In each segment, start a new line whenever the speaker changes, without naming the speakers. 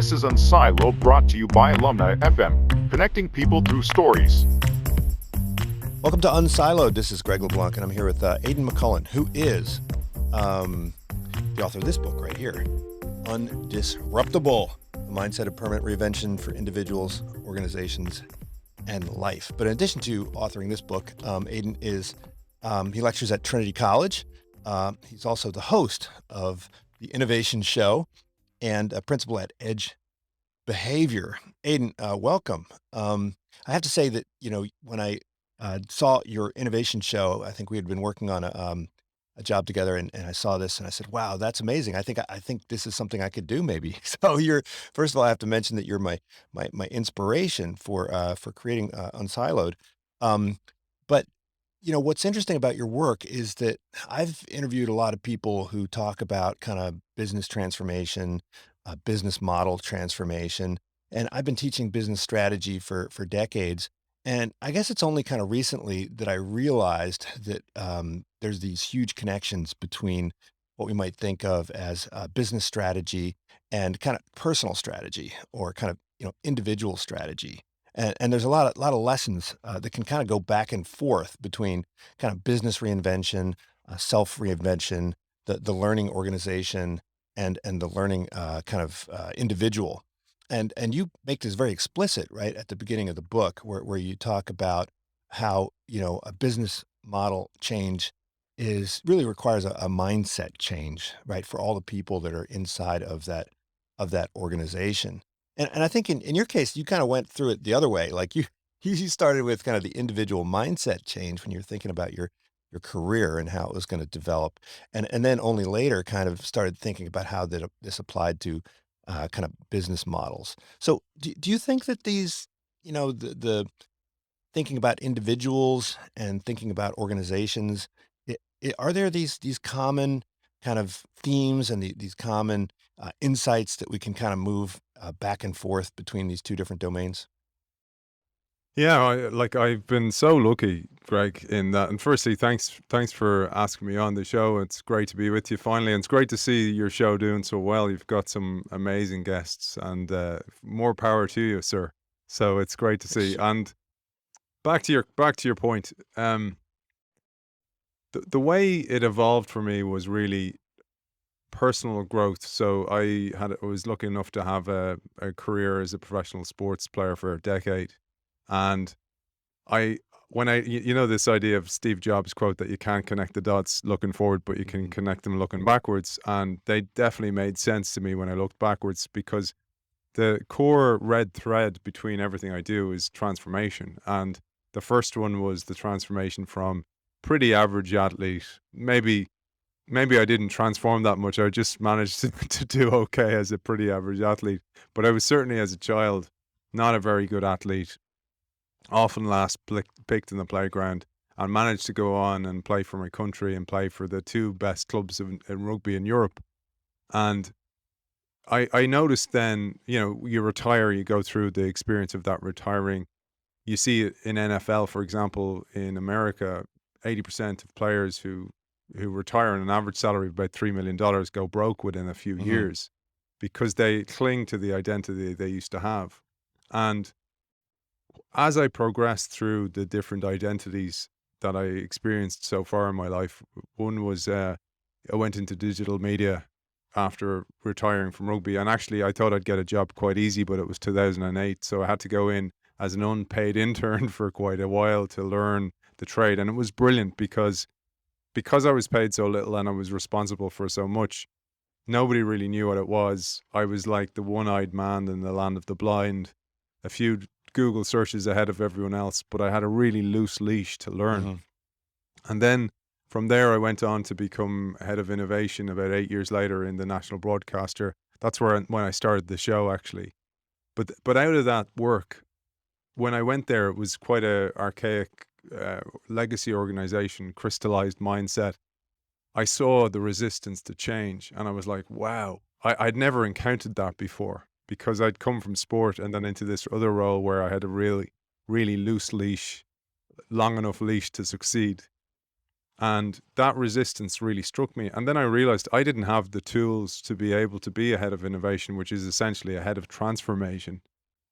This is unSILOed, brought to you by Alumni FM, connecting people through stories.
Welcome to unSILOed. This is Greg LeBlanc, and I'm here with Aidan McCullen, who is the author of this book right here, Undisruptable, the Mindset of Permanent Reinvention for Individuals, Organizations, and Life. But in addition to authoring this book, Aidan is, he lectures at Trinity College. He's also the host of the Innovation Show and a principal at Edge Behavior. Aidan, welcome. I have to say that, when I saw your Innovation Show, I think we had been working on a job together, and I saw this and I said, wow, that's amazing. I think this is something I could do maybe. So first of all, I have to mention that you're my inspiration for creating unSILOed. But what's interesting about your work is that I've interviewed a lot of people who talk about kind of business transformation, business model transformation, and I've been teaching business strategy for decades. And I guess it's only kind of recently that I realized that there's these huge connections between what we might think of as business strategy and kind of personal strategy, or kind of individual strategy. And there's a lot of lessons that can kind of go back and forth between kind of business reinvention, self reinvention, the learning organization, and the learning individual. And you make this very explicit right at the beginning of the book, where you talk about how a business model change really requires a mindset change, right, for all the people that are inside of that organization. And I think in your case, you kind of went through it the other way. Like you started with kind of the individual mindset change when you're thinking about your career and how it was going to develop, and then only later kind of started thinking about how this applied to kind of business models. So do you think that these, the thinking about individuals and thinking about organizations, are there these common kind of themes and these common insights that we can kind of move back and forth between these two different domains?
Yeah, I've been so lucky, Greg, in that. And firstly, thanks for asking me on the show. It's great to be with you finally, and it's great to see your show doing so well. You've got some amazing guests, and more power to you, sir. So it's great to see. And back to your point, the way it evolved for me was really personal growth. So I was lucky enough to have a career as a professional sports player for a decade. And this idea of Steve Jobs' quote that you can't connect the dots looking forward, but you can connect them looking backwards. And they definitely made sense to me when I looked backwards, because the core red thread between everything I do is transformation. And the first one was the transformation from pretty average athlete. Maybe I didn't transform that much. I just managed to do okay as a pretty average athlete. But I was certainly, as a child, not a very good athlete, often last picked in the playground, and managed to go on and play for my country and play for the two best clubs in rugby in Europe. And I noticed then, you retire, you go through the experience of that retiring. You see it in NFL, for example, in America, 80% of players who retire on an average salary of about $3 million go broke within a few years, because they cling to the identity they used to have. And as I progressed through the different identities that I experienced so far in my life, one was I went into digital media after retiring from rugby. And actually, I thought I'd get a job quite easy, but it was 2008. So I had to go in as an unpaid intern for quite a while to learn the trade. And it was brilliant because I was paid so little and I was responsible for so much. Nobody really knew what it was. I was like the one-eyed man in the land of the blind, a few Google searches ahead of everyone else, but I had a really loose leash to learn. And then from there, I went on to become head of innovation about 8 years later in the national broadcaster. That's when I started the show, actually. But out of that work, when I went there, it was quite a archaic legacy organization, crystallized mindset. I saw the resistance to change, and I was like, wow, I'd never encountered that before, because I'd come from sport and then into this other role where I had a really, really loose leash, long enough leash to succeed. And that resistance really struck me. And then I realized I didn't have the tools to be able to be a head of innovation, which is essentially a head of transformation.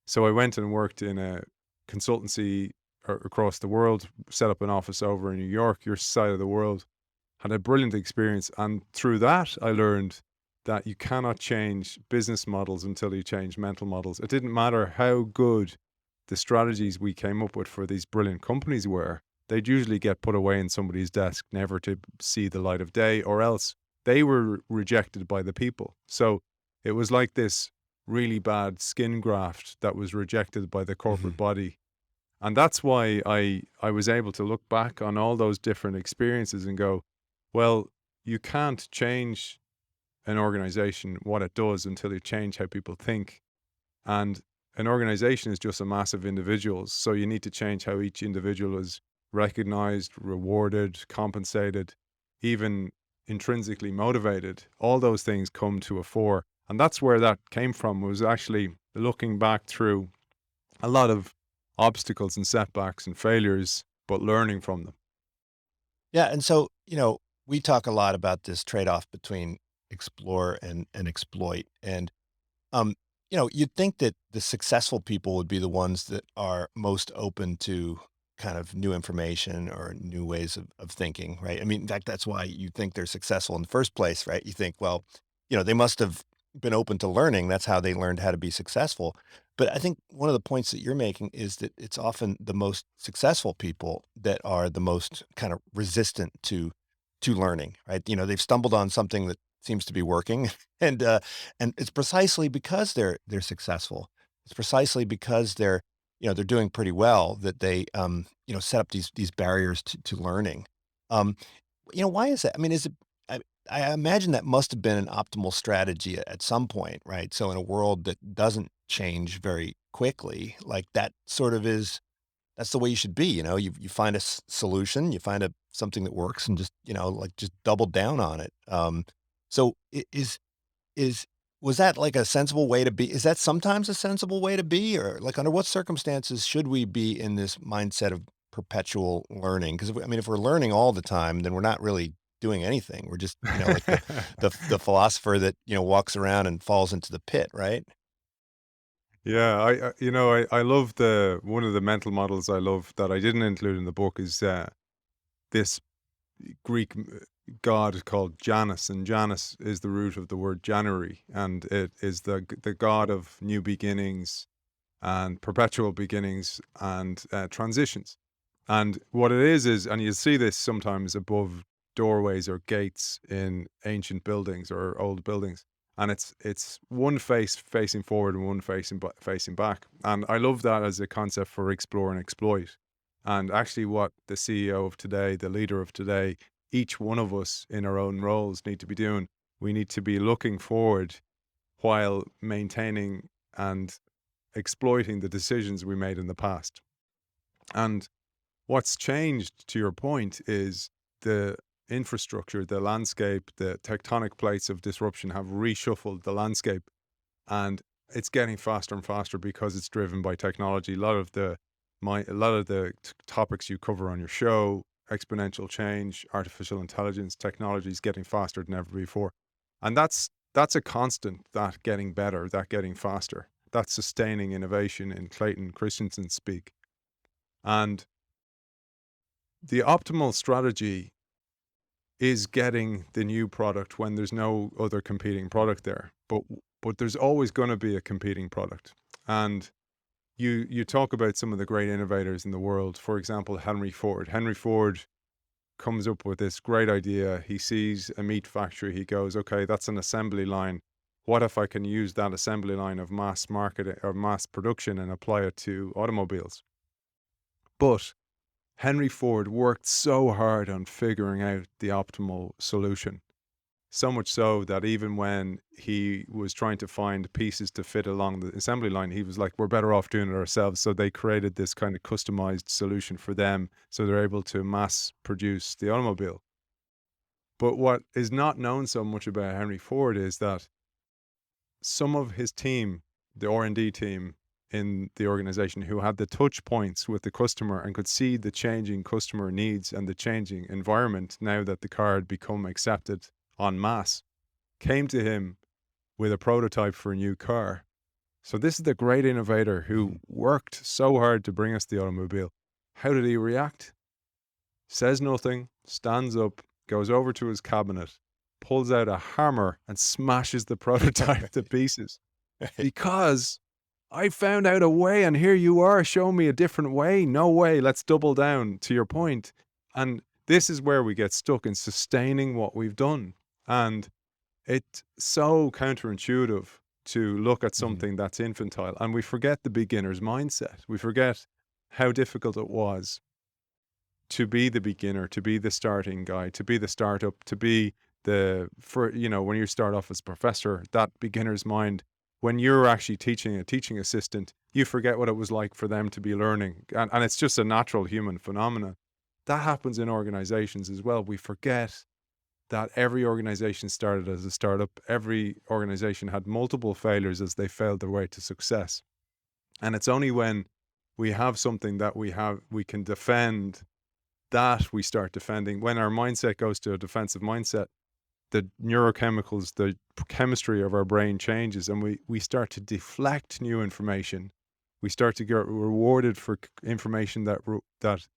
So I went and worked in a consultancy across the world, set up an office over in New York, your side of the world, had a brilliant experience. And through that, I learned that you cannot change business models until you change mental models. It didn't matter how good the strategies we came up with for these brilliant companies were. They'd usually get put away in somebody's desk, never to see the light of day, or else they were rejected by the people. So it was like this really bad skin graft that was rejected by the corporate body. And that's why I was able to look back on all those different experiences and go, well, you can't change an organization, what it does, until you change how people think. And an organization is just a mass of individuals. So you need to change how each individual is recognized, rewarded, compensated, even intrinsically motivated. All those things come to a fore. And that's where that came from, was actually looking back through a lot of obstacles and setbacks and failures, but learning from them.
Yeah. And so, we talk a lot about this trade-off between explore and exploit. And, um, you'd think that the successful people would be the ones that are most open to kind of new information or new ways of thinking, right? I mean, in fact, that's why you think they're successful in the first place, right? You think, well, they must have been open to learning. That's how they learned how to be successful. But I think one of the points that you're making is that it's often the most successful people that are the most kind of resistant to learning, right? They've stumbled on something that seems to be working, and it's precisely because they're successful. It's precisely because they're doing pretty well that they set up these barriers to learning. Um, why is that? I mean, is it? I imagine that must have been an optimal strategy at some point, right? So in a world that doesn't change very quickly, like that sort of is that's the way you should be. You find a solution, you find something that works, and just like just double down on it. So is was that like a sensible way to be? Is that sometimes a sensible way to be, or like under what circumstances should we be in this mindset of perpetual learning? Because I mean, if we're learning all the time, then we're not really doing anything. We're just like the philosopher that walks around and falls into the pit, right?
Yeah, I love one of the mental models I love that I didn't include in the book is this Greek god called Janus, and Janus is the root of the word January, and it is the god of new beginnings and perpetual beginnings and transitions. And what it is, and you see this sometimes above doorways or gates in ancient buildings or old buildings, and it's one face facing forward and one facing back. And I love that as a concept for explore and exploit. And actually, what the CEO of today, the leader of today, each one of us in our own roles need to be doing, we need to be looking forward while maintaining and exploiting the decisions we made in the past. And what's changed, to your point, is the infrastructure, the landscape, the tectonic plates of disruption have reshuffled the landscape, and it's getting faster and faster because it's driven by technology. A lot of the topics you cover on your show, exponential change, artificial intelligence, technology is getting faster than ever before, and that's a constant. That getting better, that getting faster, that's sustaining innovation in Clayton Christensen speak. And the optimal strategy is getting the new product when there's no other competing product there. But there's always going to be a competing product. And you talk about some of the great innovators in the world. For example, Henry Ford. Henry Ford comes up with this great idea. He sees a meat factory. He goes, okay, that's an assembly line. What if I can use that assembly line of mass marketing or mass production and apply it to automobiles? But Henry Ford worked so hard on figuring out the optimal solution. So much so that even when he was trying to find pieces to fit along the assembly line, he was like, we're better off doing it ourselves. So they created this kind of customized solution for them. So they're able to mass produce the automobile. But what is not known so much about Henry Ford is that some of his team, the R&D team, in the organization who had the touch points with the customer and could see the changing customer needs and the changing environment now that the car had become accepted en masse, came to him with a prototype for a new car. So this is the great innovator who worked so hard to bring us the automobile. How did he react? Says nothing, stands up, goes over to his cabinet, pulls out a hammer and smashes the prototype to pieces. Because I found out a way and here you are showing me a different way. No way, let's double down, to your point. And this is where we get stuck in sustaining what we've done. And it's so counterintuitive to look at something that's infantile, and we forget the beginner's mindset. We forget how difficult it was to be the beginner, to be the starting guy, to be the startup, to be when you start off as a professor, that beginner's mind. When you're actually teaching a teaching assistant, you forget what it was like for them to be learning. And it's just a natural human phenomenon. That happens in organizations as well. We forget that every organization started as a startup. Every organization had multiple failures as they failed their way to success. And it's only when we have something that we can defend, that we start defending. When our mindset goes to a defensive mindset, the neurochemicals, the chemistry of our brain changes, and we start to deflect new information. We start to get rewarded for information that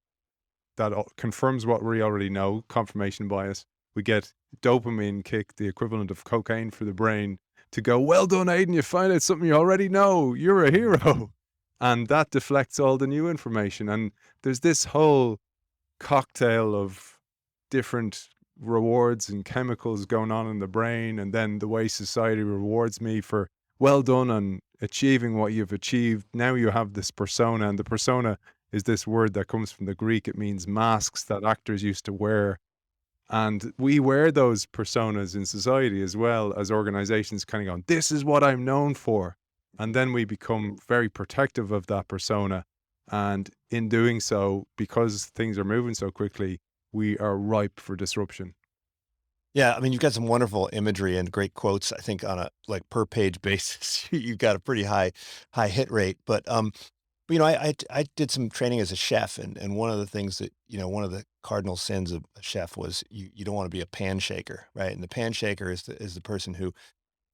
confirms what we already know, confirmation bias. We get dopamine kick, the equivalent of cocaine for the brain, to go, well done, Aidan, you find out something you already know. You're a hero. And that deflects all the new information. And there's this whole cocktail of different rewards and chemicals going on in the brain, and then the way society rewards me for well done on achieving what you've achieved. Now you have this persona, and the persona is this word that comes from the Greek. It means masks that actors used to wear. And we wear those personas in society as well, as organizations kind of going, this is what I'm known for. And then we become very protective of that persona. And in doing so, because things are moving so quickly, we are ripe for disruption.
Yeah, I mean, you've got some wonderful imagery and great quotes. I think on a per page basis, you've got a pretty high hit rate. But I did some training as a chef, and one of the things that one of the cardinal sins of a chef was you don't want to be a pan shaker, right? And the pan shaker is the person who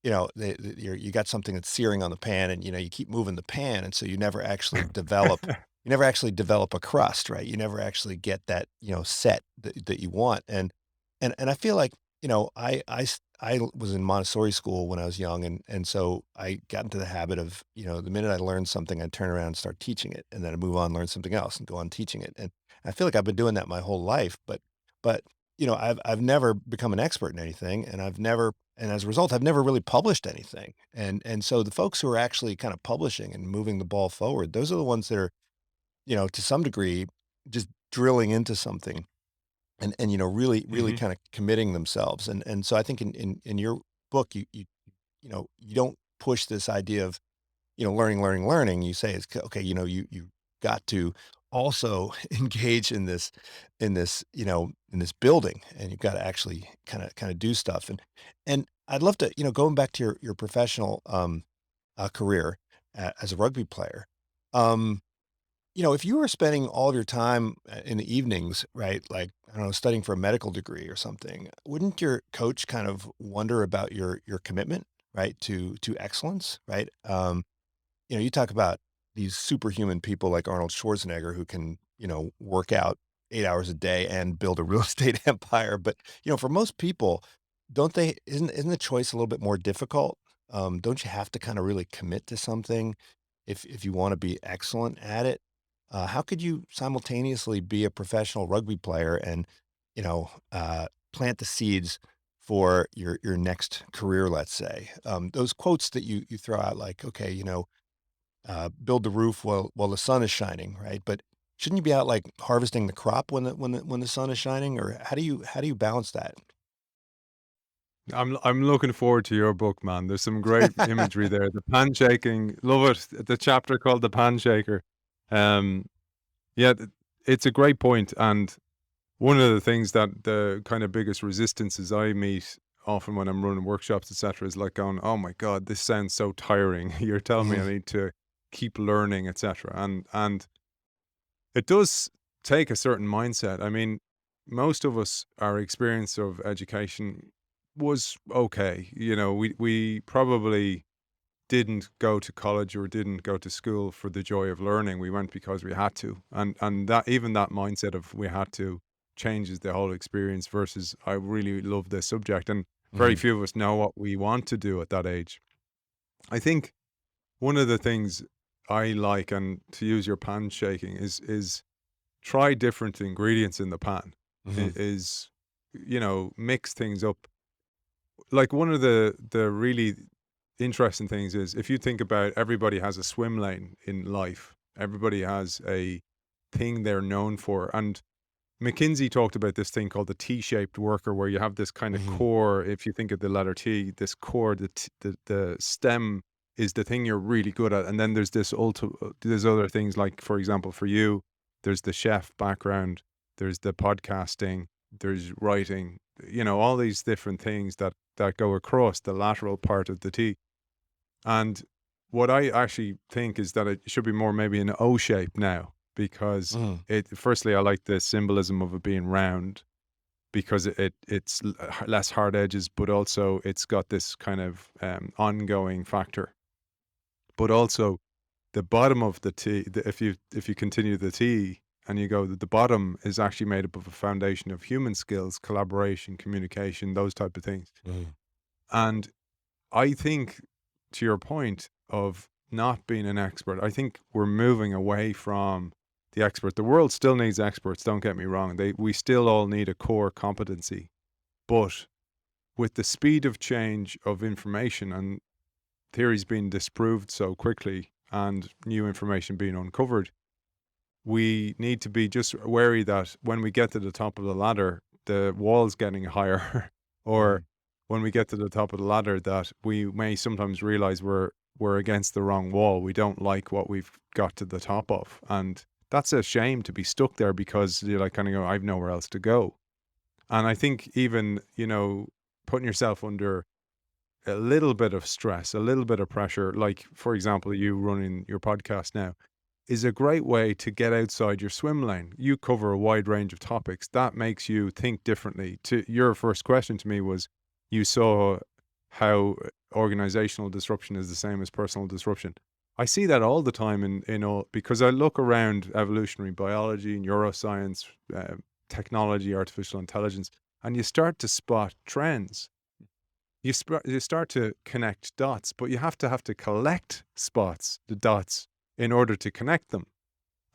you got something that's searing on the pan, and you keep moving the pan, and so you never actually develop. You never actually develop a crust, right? You never actually get that, set that you want. And I feel like, I was in Montessori school when I was young. And so I got into the habit of, the minute I learned something, I'd turn around and start teaching it. And then I'd move on, learn something else and go on teaching it. And I feel like I've been doing that my whole life, but, I've never become an expert in anything, and and as a result, I've never really published anything. And so the folks who are actually kind of publishing and moving the ball forward, those are the ones that are, to some degree, just drilling into something and really
hmm
kind of committing themselves. And so I think in your book, you don't push this idea of, learning. You say it's okay, you got to also engage in this building, and you've got to actually kind of do stuff. And I'd love to, going back to your professional career as a rugby player. Um, if you were spending all of your time in the evenings, right, like, I don't know, studying for a medical degree or something, wouldn't your coach kind of wonder about your commitment, right, to excellence, right? You talk about these superhuman people like Arnold Schwarzenegger who can, work out 8 hours a day and build a real estate empire. But, for most people, don't they, isn't the choice a little bit more difficult? Don't you have to kind of really commit to something if you want to be excellent at it? How could you simultaneously be a professional rugby player and, plant the seeds for your next career, let's say? Those quotes that you throw out, like, okay, build the roof while the sun is shining, right? But shouldn't you be out like harvesting the crop when the sun is shining, or how do you balance that?
I'm looking forward to your book, man. There's some great imagery there. The pan shaking, love it. The chapter called the pan shaker. Um, yeah, it's a great point. And one of the things that the kind of biggest resistances I meet often when I'm running workshops, etc., is like going, "Oh my God, this sounds so tiring. You're telling me I need to keep learning, etc. And it does take a certain mindset. I mean, most of us, our experience of education was okay. You know, we probably didn't go to college or didn't go to school for the joy of learning. We went because we had to. And that, even that mindset of we had to, changes the whole experience versus I really love this subject. And very
Mhm.
few of us know what we want to do at that age. I think one of the things I like, and to use your pan shaking, is try different ingredients in the pan.
Mhm.
Is, you know, mix things up. Like one of the really interesting things is, if you think about, everybody has a swim lane in life. Everybody has a thing they're known for. And McKinsey talked about this thing called the T-shaped worker, where you have this kind of
Mhm.
core. If you think of the letter T, this core, the stem is the thing you're really good at, and then there's there's other things, like for example for you, there's the chef background, there's the podcasting, there's writing, you know, all these different things that go across the lateral part of the T. And what I actually think is that it should be more maybe an O shape now, because
Mhm.
firstly, I like the symbolism of it being round, because it's less hard edges, but also it's got this kind of ongoing factor. But also the bottom of the T, if you continue the T and you go, the bottom is actually made up of a foundation of human skills, collaboration, communication, those type of things.
Mhm.
And I think, to your point of not being an expert, I think we're moving away from the expert. The world still needs experts, don't get me wrong. We still all need a core competency. But with the speed of change of information and theories being disproved so quickly and new information being uncovered, we need to be just wary that when we get to the top of the ladder, the wall's getting higher, or
Mhm.
when we get to the top of the ladder, that we may sometimes realize we're against the wrong wall. We don't like what we've got to the top of, and that's a shame to be stuck there, because you're like kind of go, I've nowhere else to go. And I think even, you know, putting yourself under a little bit of stress, a little bit of pressure, like for example, you running your podcast now, is a great way to get outside your swim lane. You cover a wide range of topics. That makes you think differently. To your first question to me was, you saw how organizational disruption is the same as personal disruption. I see that all the time in all, because I look around evolutionary biology, neuroscience, technology, artificial intelligence, and you start to spot trends. You start to connect dots, but you have to collect the dots, in order to connect them.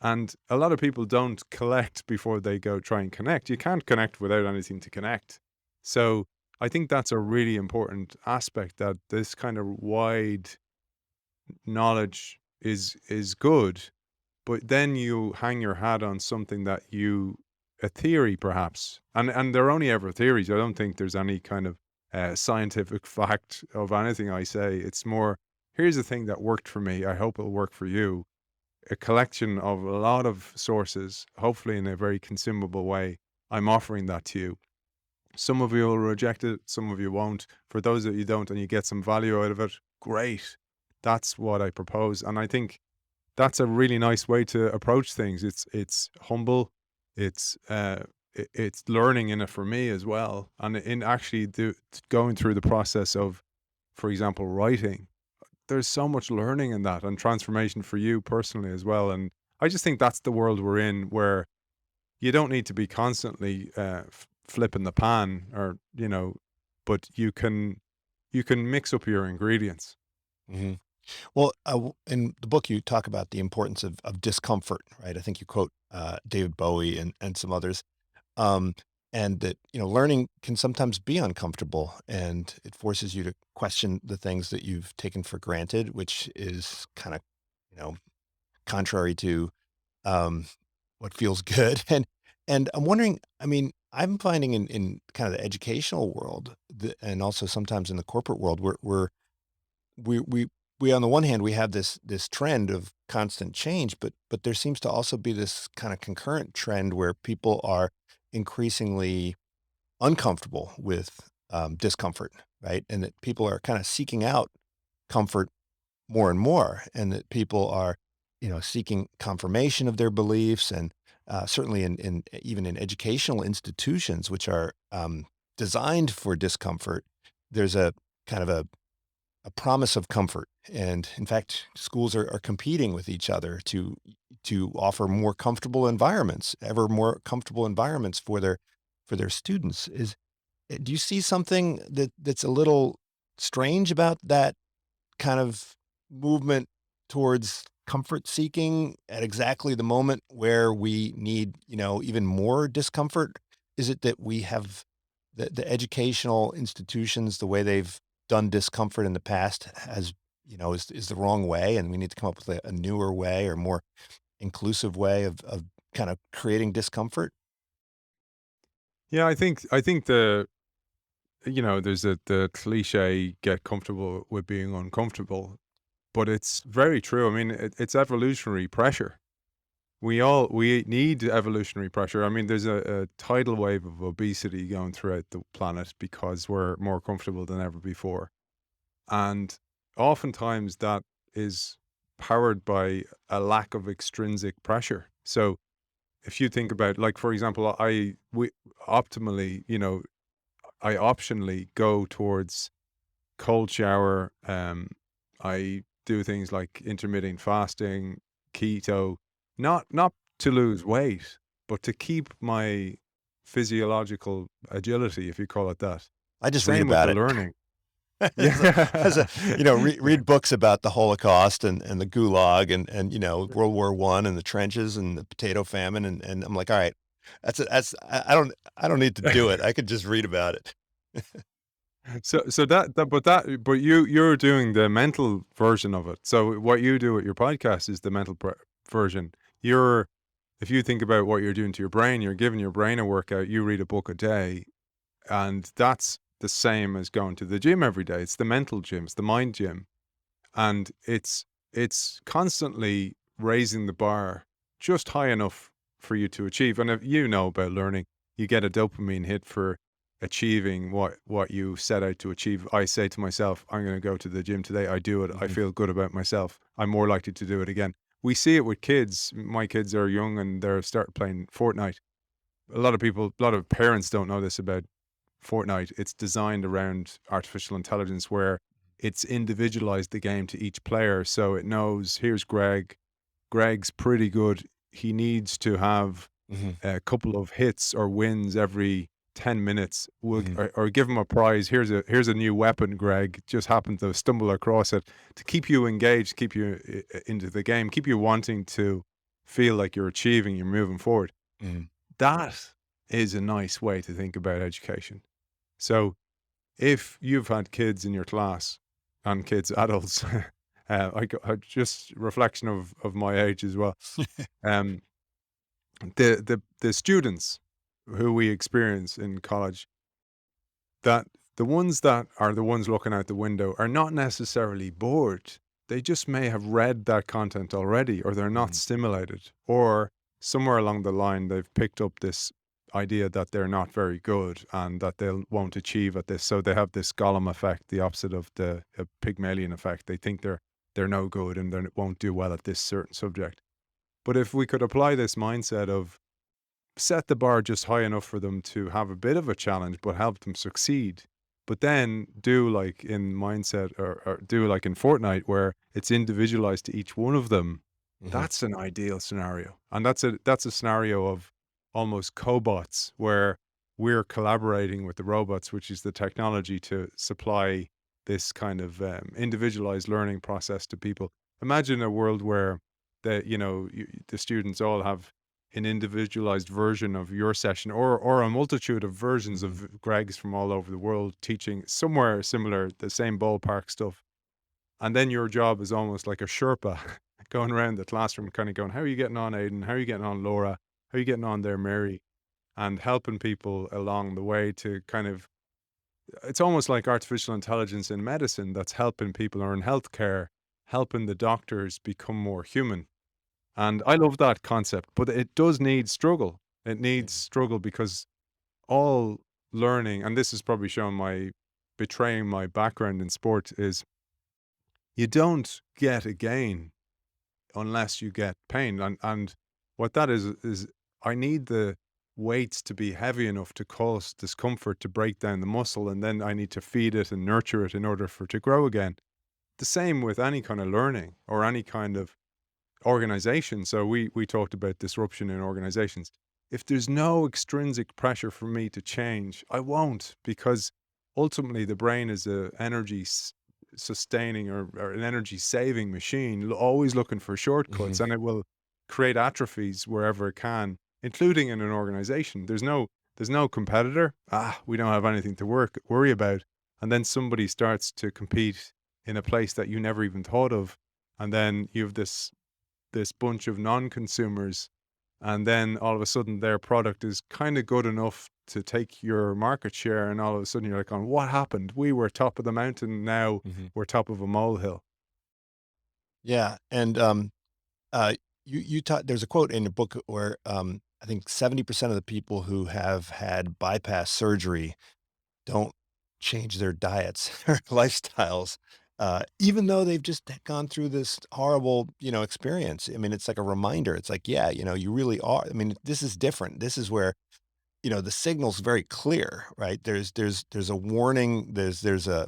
And a lot of people don't collect before they go try and connect. You can't connect without anything to connect. So I think that's a really important aspect, that this kind of wide knowledge is good, but then you hang your hat on something that you, a theory perhaps, and they're only ever theories. I don't think there's any kind of scientific fact of anything I say. It's more, here's the thing that worked for me, I hope it'll work for you. A collection of a lot of sources, hopefully in a very consumable way. I'm offering that to you. Some of you will reject it, some of you won't. For those that you don't and you get some value out of it, great. That's what I propose. And I think that's a really nice way to approach things. It's humble, it's it's learning in it for me as well, and in actually going through the process of, for example, writing. There's so much learning in that, and transformation for you personally as well. And I just think that's the world we're in, where you don't need to be constantly flipping the pan, or you know, but you can mix up your ingredients.
Mhm. Well, in the book, you talk about the importance of discomfort, right? I think you quote David Bowie and some others, um, and that learning can sometimes be uncomfortable, and it forces you to question the things that you've taken for granted, which is kind of you know contrary to um, what feels good. And I'm wondering, I mean, I'm finding in kind of the educational world, and also sometimes in the corporate world, we we we on the one hand we have this trend of constant change, but there seems to also be this kind of concurrent trend where people are increasingly uncomfortable with discomfort, right? And that people are kind of seeking out comfort more and more, and that people are, seeking confirmation of their beliefs, and certainly in even in educational institutions, which are designed for discomfort. There's a kind of a promise of comfort, and in fact, schools are competing with each other to offer more comfortable environments, ever more comfortable environments for their students. Do you see something that's a little strange about that kind of movement towards comfort seeking at exactly the moment where we need, even more discomfort? Is it that we have the educational institutions, the way they've done discomfort in the past is the wrong way, and we need to come up with a newer way or more inclusive way of kind of creating discomfort?
Yeah, I think there's the cliche get comfortable with being uncomfortable, but it's very true. I mean, it's evolutionary pressure. We need evolutionary pressure. I mean, there's a tidal wave of obesity going throughout the planet because we're more comfortable than ever before. And oftentimes that is powered by a lack of extrinsic pressure. So if you think about, like, for example, we optimally, I optionally go towards cold shower. I do things like intermittent fasting, keto, not to lose weight, but to keep my physiological agility, if you call it that.
I just read
Same with
about
the
it.
learning.
As a,
Yeah.
read books about the Holocaust and the Gulag and World War I and the trenches and the potato famine, and I'm like, all right, I don't need to do it. I could just read about it.
So but you're doing the mental version of it. So what you do with your podcast is the mental version. You're If you think about what you're doing to your brain, you're giving your brain a workout. You read a book a day, and that's the same as going to the gym every day. It's the mental gym, it's the mind gym, and it's constantly raising the bar just high enough for you to achieve. And if you know about learning, you get a dopamine hit for achieving what you set out to achieve. I say to myself, I'm going to go to the gym today. I do it. I
Mhm.
feel good about myself. I'm more likely to do it again. We see it with kids. My kids are young and they're start playing Fortnite. A lot of parents don't know this about Fortnite. It's designed around artificial intelligence where it's individualized the game to each player. So it knows, here's Greg. Greg's pretty good. He needs to have
Mhm.
a couple of hits or wins every 10 minutes.
Mhm.
Or give him a prize. Here's a new weapon, Greg. Just happened to stumble across it to keep you engaged, keep you into the game, keep you wanting to feel like you're achieving, you're moving forward.
Mhm.
That is a nice way to think about education. So if you've had kids in your class and kids, adults, I just reflection of my age as well. Um, the students who we experience in college, that the ones that are the ones looking out the window are not necessarily bored. They just may have read that content already, or they're not
Mhm.
stimulated, or somewhere along the line they've picked up this idea that they're not very good and that they won't achieve at this. So they have this Gollum effect, the opposite of the Pygmalion effect. They think they're no good and they won't do well at this certain subject. But if we could apply this mindset of set the bar just high enough for them to have a bit of a challenge, but help them succeed. But then do like in mindset or do like in Fortnite where it's individualized to each one of them.
Mhm.
That's an ideal scenario. And that's a scenario of almost cobots where we're collaborating with the robots, which is the technology to supply this kind of individualized learning process to people. Imagine a world where the students all have an individualized version of your session or a multitude of versions
Mhm.
of Greg's from all over the world teaching somewhere similar, the same ballpark stuff. And then your job is almost like a Sherpa going around the classroom, kind of going, how are you getting on, Aiden? How are you getting on, Laura? How are you getting on there, Mary? And helping people along the way to kind of, it's almost like artificial intelligence in medicine that's helping people, or in healthcare, helping the doctors become more human. And I love that concept, but it does need struggle. It needs
Mhm.
struggle because all learning, and this is probably showing my betraying my background in sport, is you don't get a gain unless you get pain. And what that is I need the weights to be heavy enough to cause discomfort to break down the muscle, and then I need to feed it and nurture it in order for it to grow again. The same with any kind of learning or any kind of organization. So we talked about disruption in organizations. If there's no extrinsic pressure for me to change, I won't, because ultimately the brain is a energy sustaining or an energy saving machine, always looking for shortcuts,
Hmm.
and it will create atrophies wherever it can, including in an organization. There's no competitor. We don't have anything to worry about. And then somebody starts to compete in a place that you never even thought of. And then you have this bunch of non-consumers, and then all of a sudden their product is kind of good enough to take your market share, and all of a sudden you're like, "On what happened? We were top of the mountain, now
Hmm.
we're top of a molehill."
Yeah, and you taught. There's a quote in your book where I think 70% of the people who have had bypass surgery don't change their diets or lifestyles, even though they've just gone through this horrible, experience. I mean, it's like a reminder. It's like, yeah, you really are. I mean, this is different. This is where, the signal's very clear, right? There's a warning. There's a,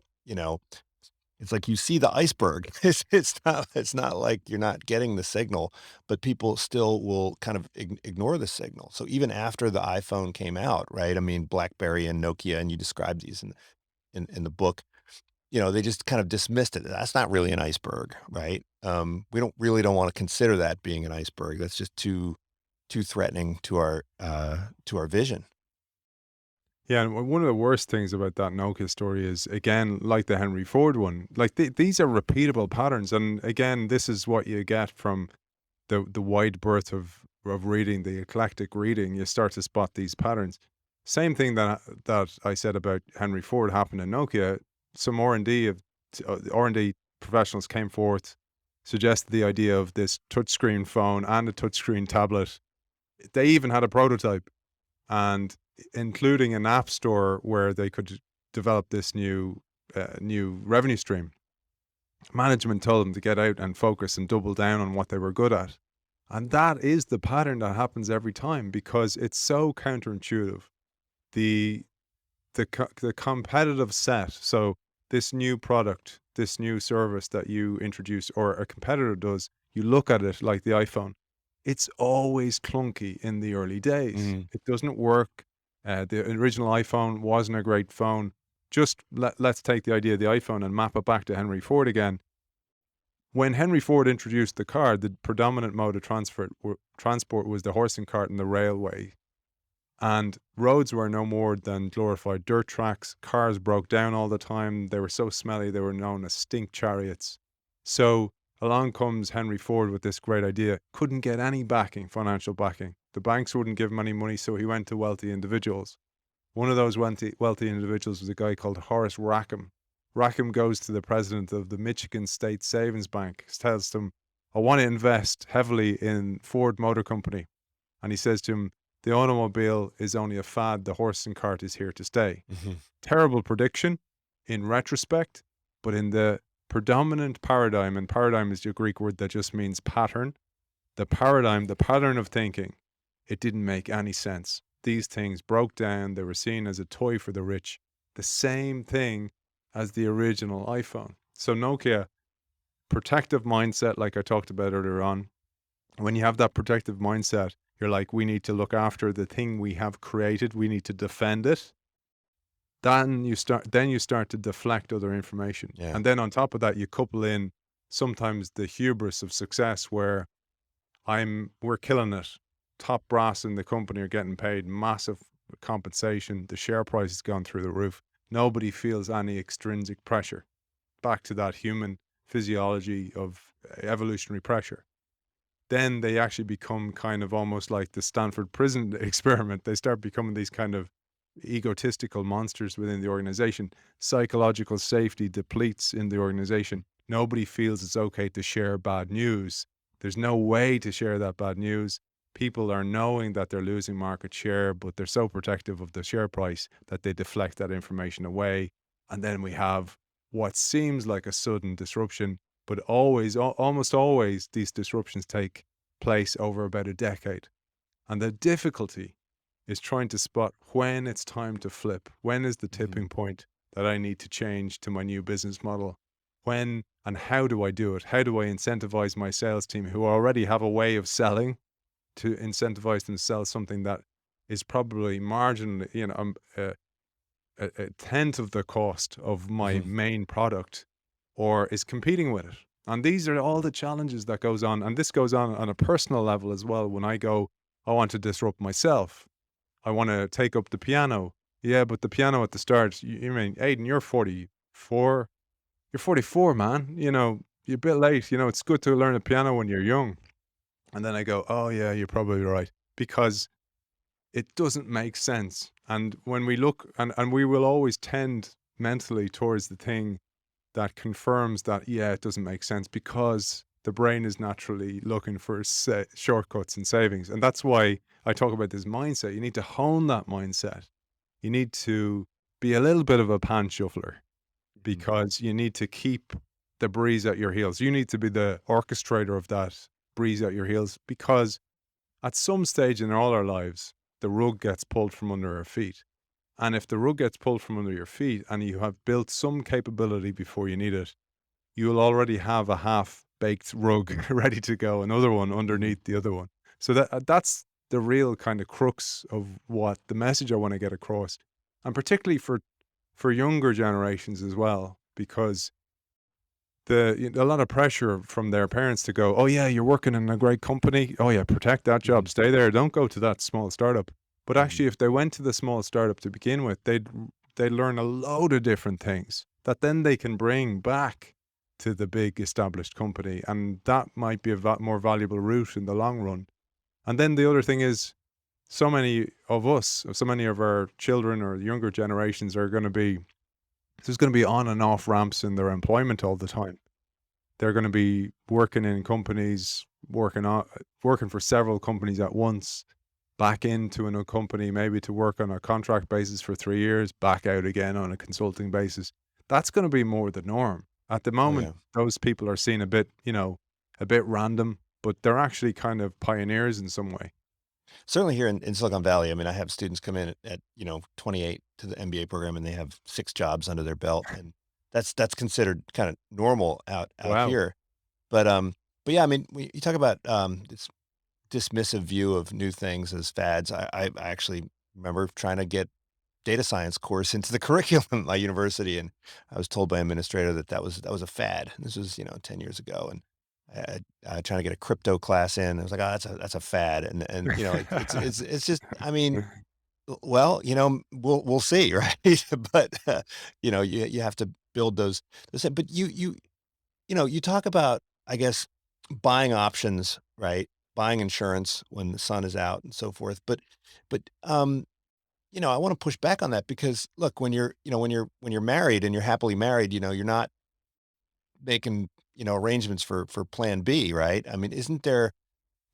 it's like you see the iceberg. It's not like you're not getting the signal, but people still will kind of ignore the signal. So even after the iPhone came out, right? I mean, BlackBerry and Nokia, and you described these in the book, they just kind of dismissed it. That's not really an iceberg, right? We don't want to consider that being an iceberg. That's just too threatening to our vision.
Yeah, and one of the worst things about that Nokia story is, again, like the Henry Ford one, like these are repeatable patterns. And again, this is what you get from the wide berth of reading, the eclectic reading. You start to spot these patterns. Same thing that I said about Henry Ford happened in Nokia. Some R&D professionals came forth, suggested the idea of this touchscreen phone and a touchscreen tablet. They even had a prototype, and including an app store where they could develop this new revenue stream. Management told them to get out and focus and double down on what they were good at. And that is the pattern that happens every time, because it's so counterintuitive. The the competitive set. So this new product, this new service that you introduce or a competitor does, you look at it like the iPhone. It's always clunky in the early days.
Mhm.
It doesn't work. The original iPhone wasn't a great phone. Just let's take the idea of the iPhone and map it back to Henry Ford again. When Henry Ford introduced the car, the predominant mode of transport was the horse and cart and the railway. And roads were no more than glorified dirt tracks. Cars broke down all the time. They were so smelly, they were known as stink chariots. So along comes Henry Ford with this great idea. Couldn't get any backing, financial backing. The banks wouldn't give him any money, so he went to wealthy individuals. One of those wealthy individuals was a guy called Horace Rackham. Rackham goes to the president of the Michigan State Savings Bank, tells them, "I want to invest heavily in Ford Motor Company." And he says to him, "The automobile is only a fad. The horse and cart is here to stay."
Mhm.
Terrible prediction in retrospect, but in the predominant paradigm, and paradigm is your Greek word that just means pattern, the pattern of thinking, it didn't make any sense. These things broke down. They were seen as a toy for the rich. The same thing as the original iPhone. So Nokia, protective mindset, like I talked about earlier on. When you have that protective mindset, you're like, we need to look after the thing we have created. We need to defend it. Then you start to deflect other information.
Yeah.
And then on top of that, you couple in sometimes the hubris of success, where we're killing it. Top brass in the company are getting paid massive compensation. The share price has gone through the roof. Nobody feels any extrinsic pressure. Back to that human physiology of evolutionary pressure. Then they actually become kind of almost like the Stanford prison experiment. They start becoming these kind of egotistical monsters within the organization. Psychological safety depletes in the organization. Nobody feels it's okay to share bad news. There's no way to share that bad news. People are knowing that they're losing market share, but they're so protective of the share price that they deflect that information away. And then we have what seems like a sudden disruption. but almost always these disruptions take place over about a decade. And the difficulty is trying to spot when it's time to flip. When is the tipping point that I need to change to my new business model? When and how do I do it? How do I incentivize my sales team who already have a way of selling to incentivize them to sell something that is probably marginally, a tenth of the cost of my main product, or is competing with it? And these are all the challenges that goes on. And this goes on a personal level as well. When I go, I want to disrupt myself. I want to take up the piano. Yeah, but the piano at the start, you mean, Aiden, you're 44. You're 44, man. You're a bit late. It's good to learn the piano when you're young. And then I go, oh, yeah, you're probably right. Because it doesn't make sense. And when we look, and we will always tend mentally towards the thing that confirms that, yeah, it doesn't make sense, because the brain is naturally looking for shortcuts and savings. And that's why I talk about this mindset. You need to hone that mindset. You need to be a little bit of a pan shuffler, because you need to keep the breeze at your heels. You need to be the orchestrator of that breeze at your heels, because at some stage in all our lives, the rug gets pulled from under our feet. And if the rug gets pulled from under your feet and you have built some capability before you need it, you'll already have a half-baked rug ready to go, another one underneath the other one. So that's the real kind of crux of what the message I want to get across. And particularly for younger generations as well, because a lot of pressure from their parents to go, oh yeah, you're working in a great company. Oh yeah, protect that job, stay there. Don't go to that small startup. But actually, if they went to the small startup to begin with, they'd learn a load of different things that then they can bring back to the big established company. And that might be a more valuable route in the long run. And then the other thing is, so many of our children or younger generations there's going to be on and off ramps in their employment all the time. They're going to be working in companies, working for several companies at once, back into another company, maybe to work on a contract basis for 3 years, back out again on a consulting basis. That's going to be more the norm. At the moment, those people are seen a bit random, but they're actually kind of pioneers in some way.
Certainly here in Silicon Valley, I mean, I have students come in at 28 to the MBA program, and they have 6 jobs under their belt, and that's considered kind of normal out
Wow.
here. But yeah, I mean, you talk about this dismissive view of new things as fads. I actually remember trying to get data science course into the curriculum at my university, and I was told by an administrator that was a fad. This was 10 years ago, and trying to get a crypto class in. I was like, oh, that's a fad, and it's just, I mean, well, we'll see, right? But you have to build those. But you talk about, I guess, buying options, right? Buying insurance when the sun is out and so forth. But I want to push back on that, because look, when you're married and you're happily married, you're not making, arrangements for plan B, right? I mean, isn't there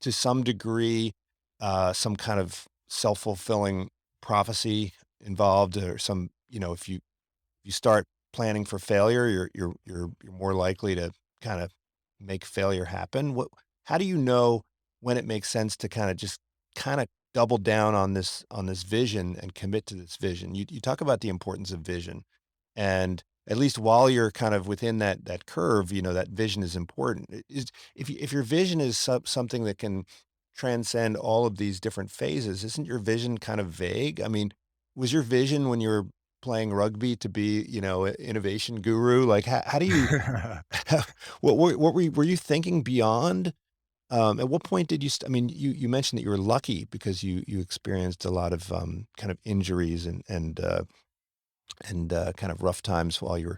to some degree some kind of self-fulfilling prophecy involved, or some, if you start planning for failure, you're more likely to kind of make failure happen. How do you know when it makes sense to kind of double down on this vision and commit to this vision? You talk about the importance of vision, and at least while you're kind of within that curve, that vision is important. If your vision is something that can transcend all of these different phases, isn't your vision kind of vague? I mean, was your vision when you were playing rugby to be, an innovation guru? Like, how do you, what were you thinking beyond? At what point did I mean, you mentioned that you were lucky because you experienced a lot of kind of injuries and kind of rough times while you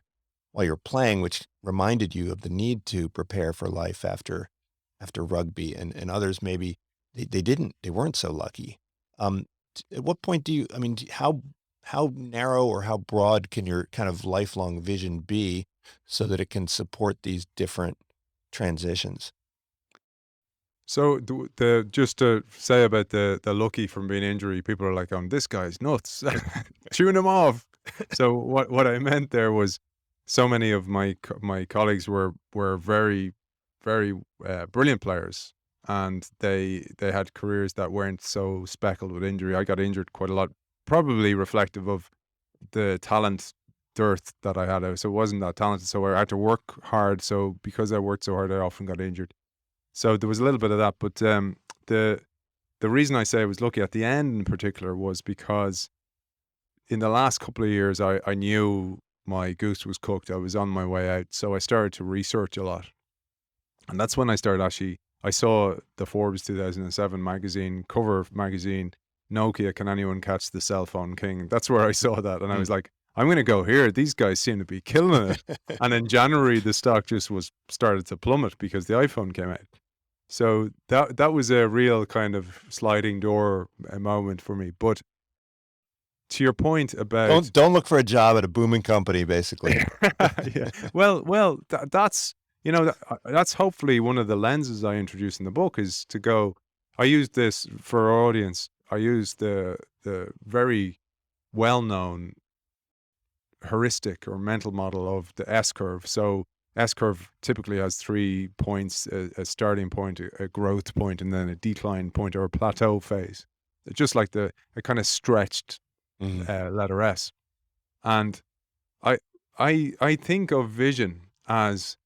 were playing, which reminded you of the need to prepare for life after rugby, and others maybe they weren't so lucky. Um, at what point I mean, how narrow or how broad can your kind of lifelong vision be so that it can support these different transitions?
So just to say about the lucky from being injury, people are like, this guy's nuts. Tune him off." So what I meant there was, so many of my colleagues were very, very brilliant players, and they had careers that weren't so speckled with injury. I got injured quite a lot, probably reflective of the talent dearth that I had. So it wasn't that talented. So I had to work hard. So because I worked so hard, I often got injured. So there was a little bit of that. But the the reason I say I was lucky at the end in particular was because in the last couple of years, I knew my goose was cooked. I was on my way out. So I started to research a lot. And that's when I started actually, I saw the Forbes 2007 magazine, cover of magazine, Nokia, can anyone catch the cell phone king? That's where I saw that. And I was like, I'm going to go here. These guys seem to be killing it. And in January, the stock just started to plummet because the iPhone came out. So that was a real kind of sliding door moment for me. But to your point about
Don't look for a job at a booming company, basically.
yeah. Well, that's that's hopefully one of the lenses I introduce in the book is to go. I use this for our audience. I use the very well known heuristic or mental model of the S curve. So S curve typically has 3 points: a starting point, a growth point, and then a decline point or a plateau phase. Just like a kind of stretched letter S. And I think of vision as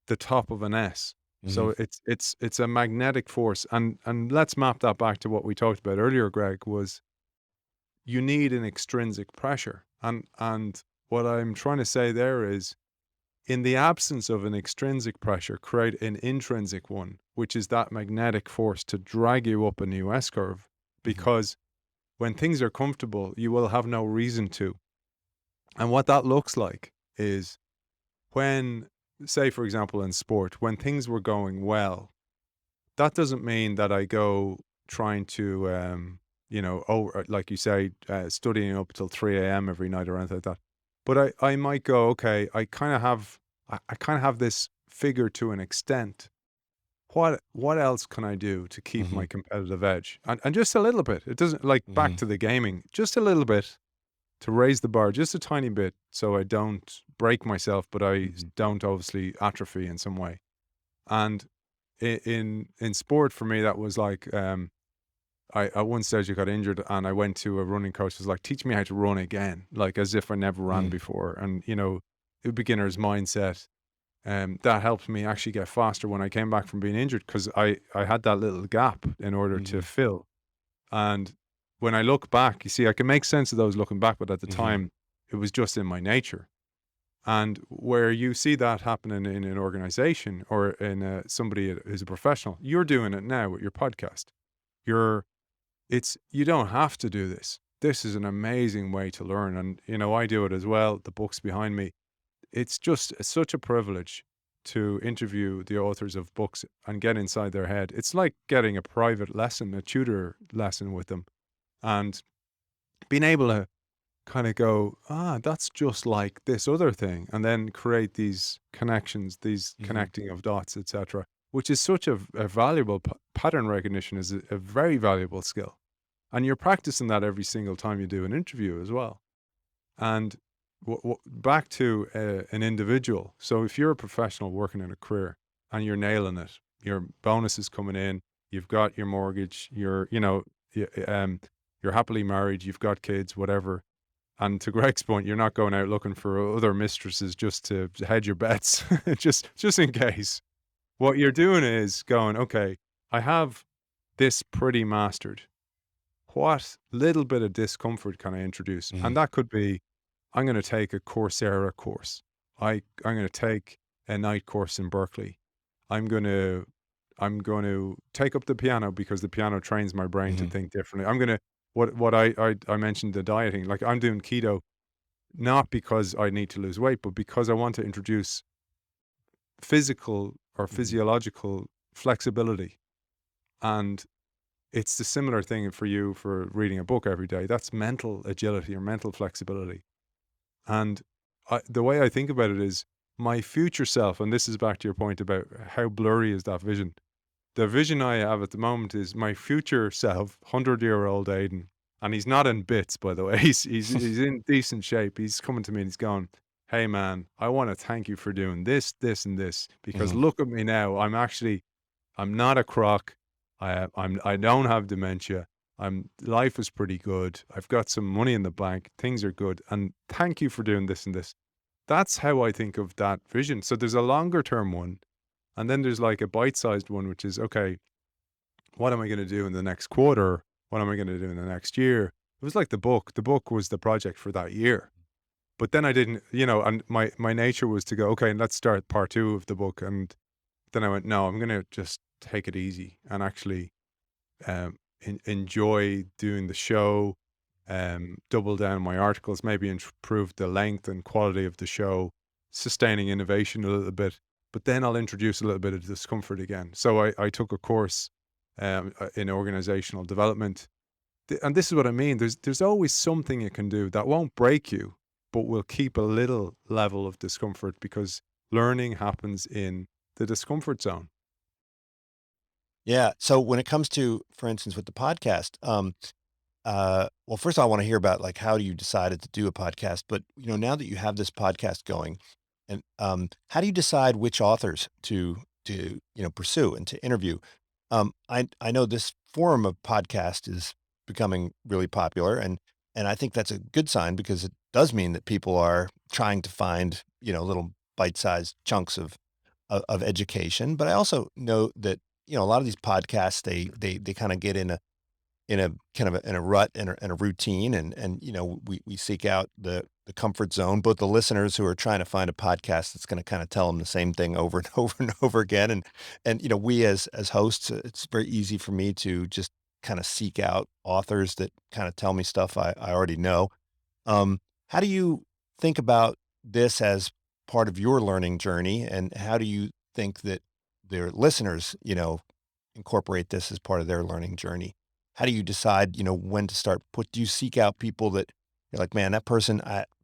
the top of an S. So it's a magnetic force. And let's map that back to what we talked about earlier, Greg, was you need an extrinsic pressure. And what I'm trying to say there is, in the absence of an extrinsic pressure, create an intrinsic one, which is that magnetic force to drag you up a new S curve. Because when things are comfortable, you will have no reason to. And what that looks like is when, say, for example, in sport, when things were going well, that doesn't mean that I go trying to, like you say, studying up till 3 a.m. every night or anything like that. But I might go, okay, I kind of have this figure to an extent. What else can I do to keep my competitive edge? And just a little bit. It doesn't, like, back to the gaming, just a little bit to raise the bar just a tiny bit so I don't break myself, but I don't obviously atrophy in some way. And in sport, for me, that was like, I at one stage I got injured and I went to a running coach who was like, teach me how to run again, like as if I never ran before. And, a beginner's mindset. That helped me actually get faster when I came back from being injured because I had that little gap in order to fill. And when I look back, you see, I can make sense of those looking back, but at the time, it was just in my nature. And where you see that happening in an organization or in somebody who's a professional, you're doing it now with your podcast. You don't have to do this. This is an amazing way to learn. And, I do it as well. The book's behind me. It's just such a privilege to interview the authors of books and get inside their head. It's like getting a private lesson, a tutor lesson with them. And being able to kind of go, that's just like this other thing, and then create these connections, these connecting of dots, etc., which is such a valuable pattern recognition is a very valuable skill. And you're practicing that every single time you do an interview as well. And back to an individual. So if you're a professional working in a career and you're nailing it, your bonus is coming in, you've got your mortgage, you're happily married, you've got kids, whatever. And to Greg's point, you're not going out looking for other mistresses just to hedge your bets, just in case. What you're doing is going, okay, I have this pretty mastered. What little bit of discomfort can I introduce? And that could be, I'm going to take a Coursera course. I'm going to take a night course in Berkeley. I'm going to take up the piano because the piano trains my brain to think differently. I'm going to, what I mentioned, the dieting, like I'm doing keto, not because I need to lose weight, but because I want to introduce physical or physiological flexibility. And it's the similar thing for you for reading a book every day. That's mental agility or mental flexibility. And the way I think about it is my future self, and this is back to your point about how blurry is that vision. The vision I have at the moment is my future self, 100-year-old Aiden, and he's not in bits, by the way. He's in decent shape. He's coming to me and he's going, hey man, I want to thank you for doing this, this, and this, because
Hmm.
look at me now. I'm not a crock. I don't have dementia. Life is pretty good. I've got some money in the bank. Things are good. And thank you for doing this and this. That's how I think of that vision. So there's a longer term one. And then there's like a bite sized one, which is, okay, what am I going to do in the next quarter? What am I going to do in the next year? It was like the book. The book was the project for that year. But then I didn't, and my nature was to go, okay, let's start part two of the book. And then I went, no, I'm going to just take it easy and actually enjoy doing the show, double down on my articles, maybe improve the length and quality of the show, sustaining innovation a little bit. But then I'll introduce a little bit of discomfort again. So I took a course in organizational development. And this is what I mean. There's always something you can do that won't break you, but will keep a little level of discomfort, because learning happens in the discomfort zone.
Yeah. So when it comes to, for instance, with the podcast, well, first I want to hear about like how you decided to do a podcast, but now that you have this podcast going, and how do you decide which authors to pursue and to interview? I know this form of podcast is becoming really popular, and I think that's a good sign because it does mean that people are trying to find little bite-sized chunks of education. But I also know that a lot of these podcasts they kind of get in a kind of in a rut and a routine, and we seek out the comfort zone, both the listeners who are trying to find a podcast that's going to kind of tell them the same thing over and over and over again, and we as hosts, it's very easy for me to just kind of seek out authors that kind of tell me stuff I already know. How do you think about this as part of your learning journey, and how do you think that their listeners incorporate this as part of their learning journey? How do you decide, when to start do you seek out people that you're like, man, that person,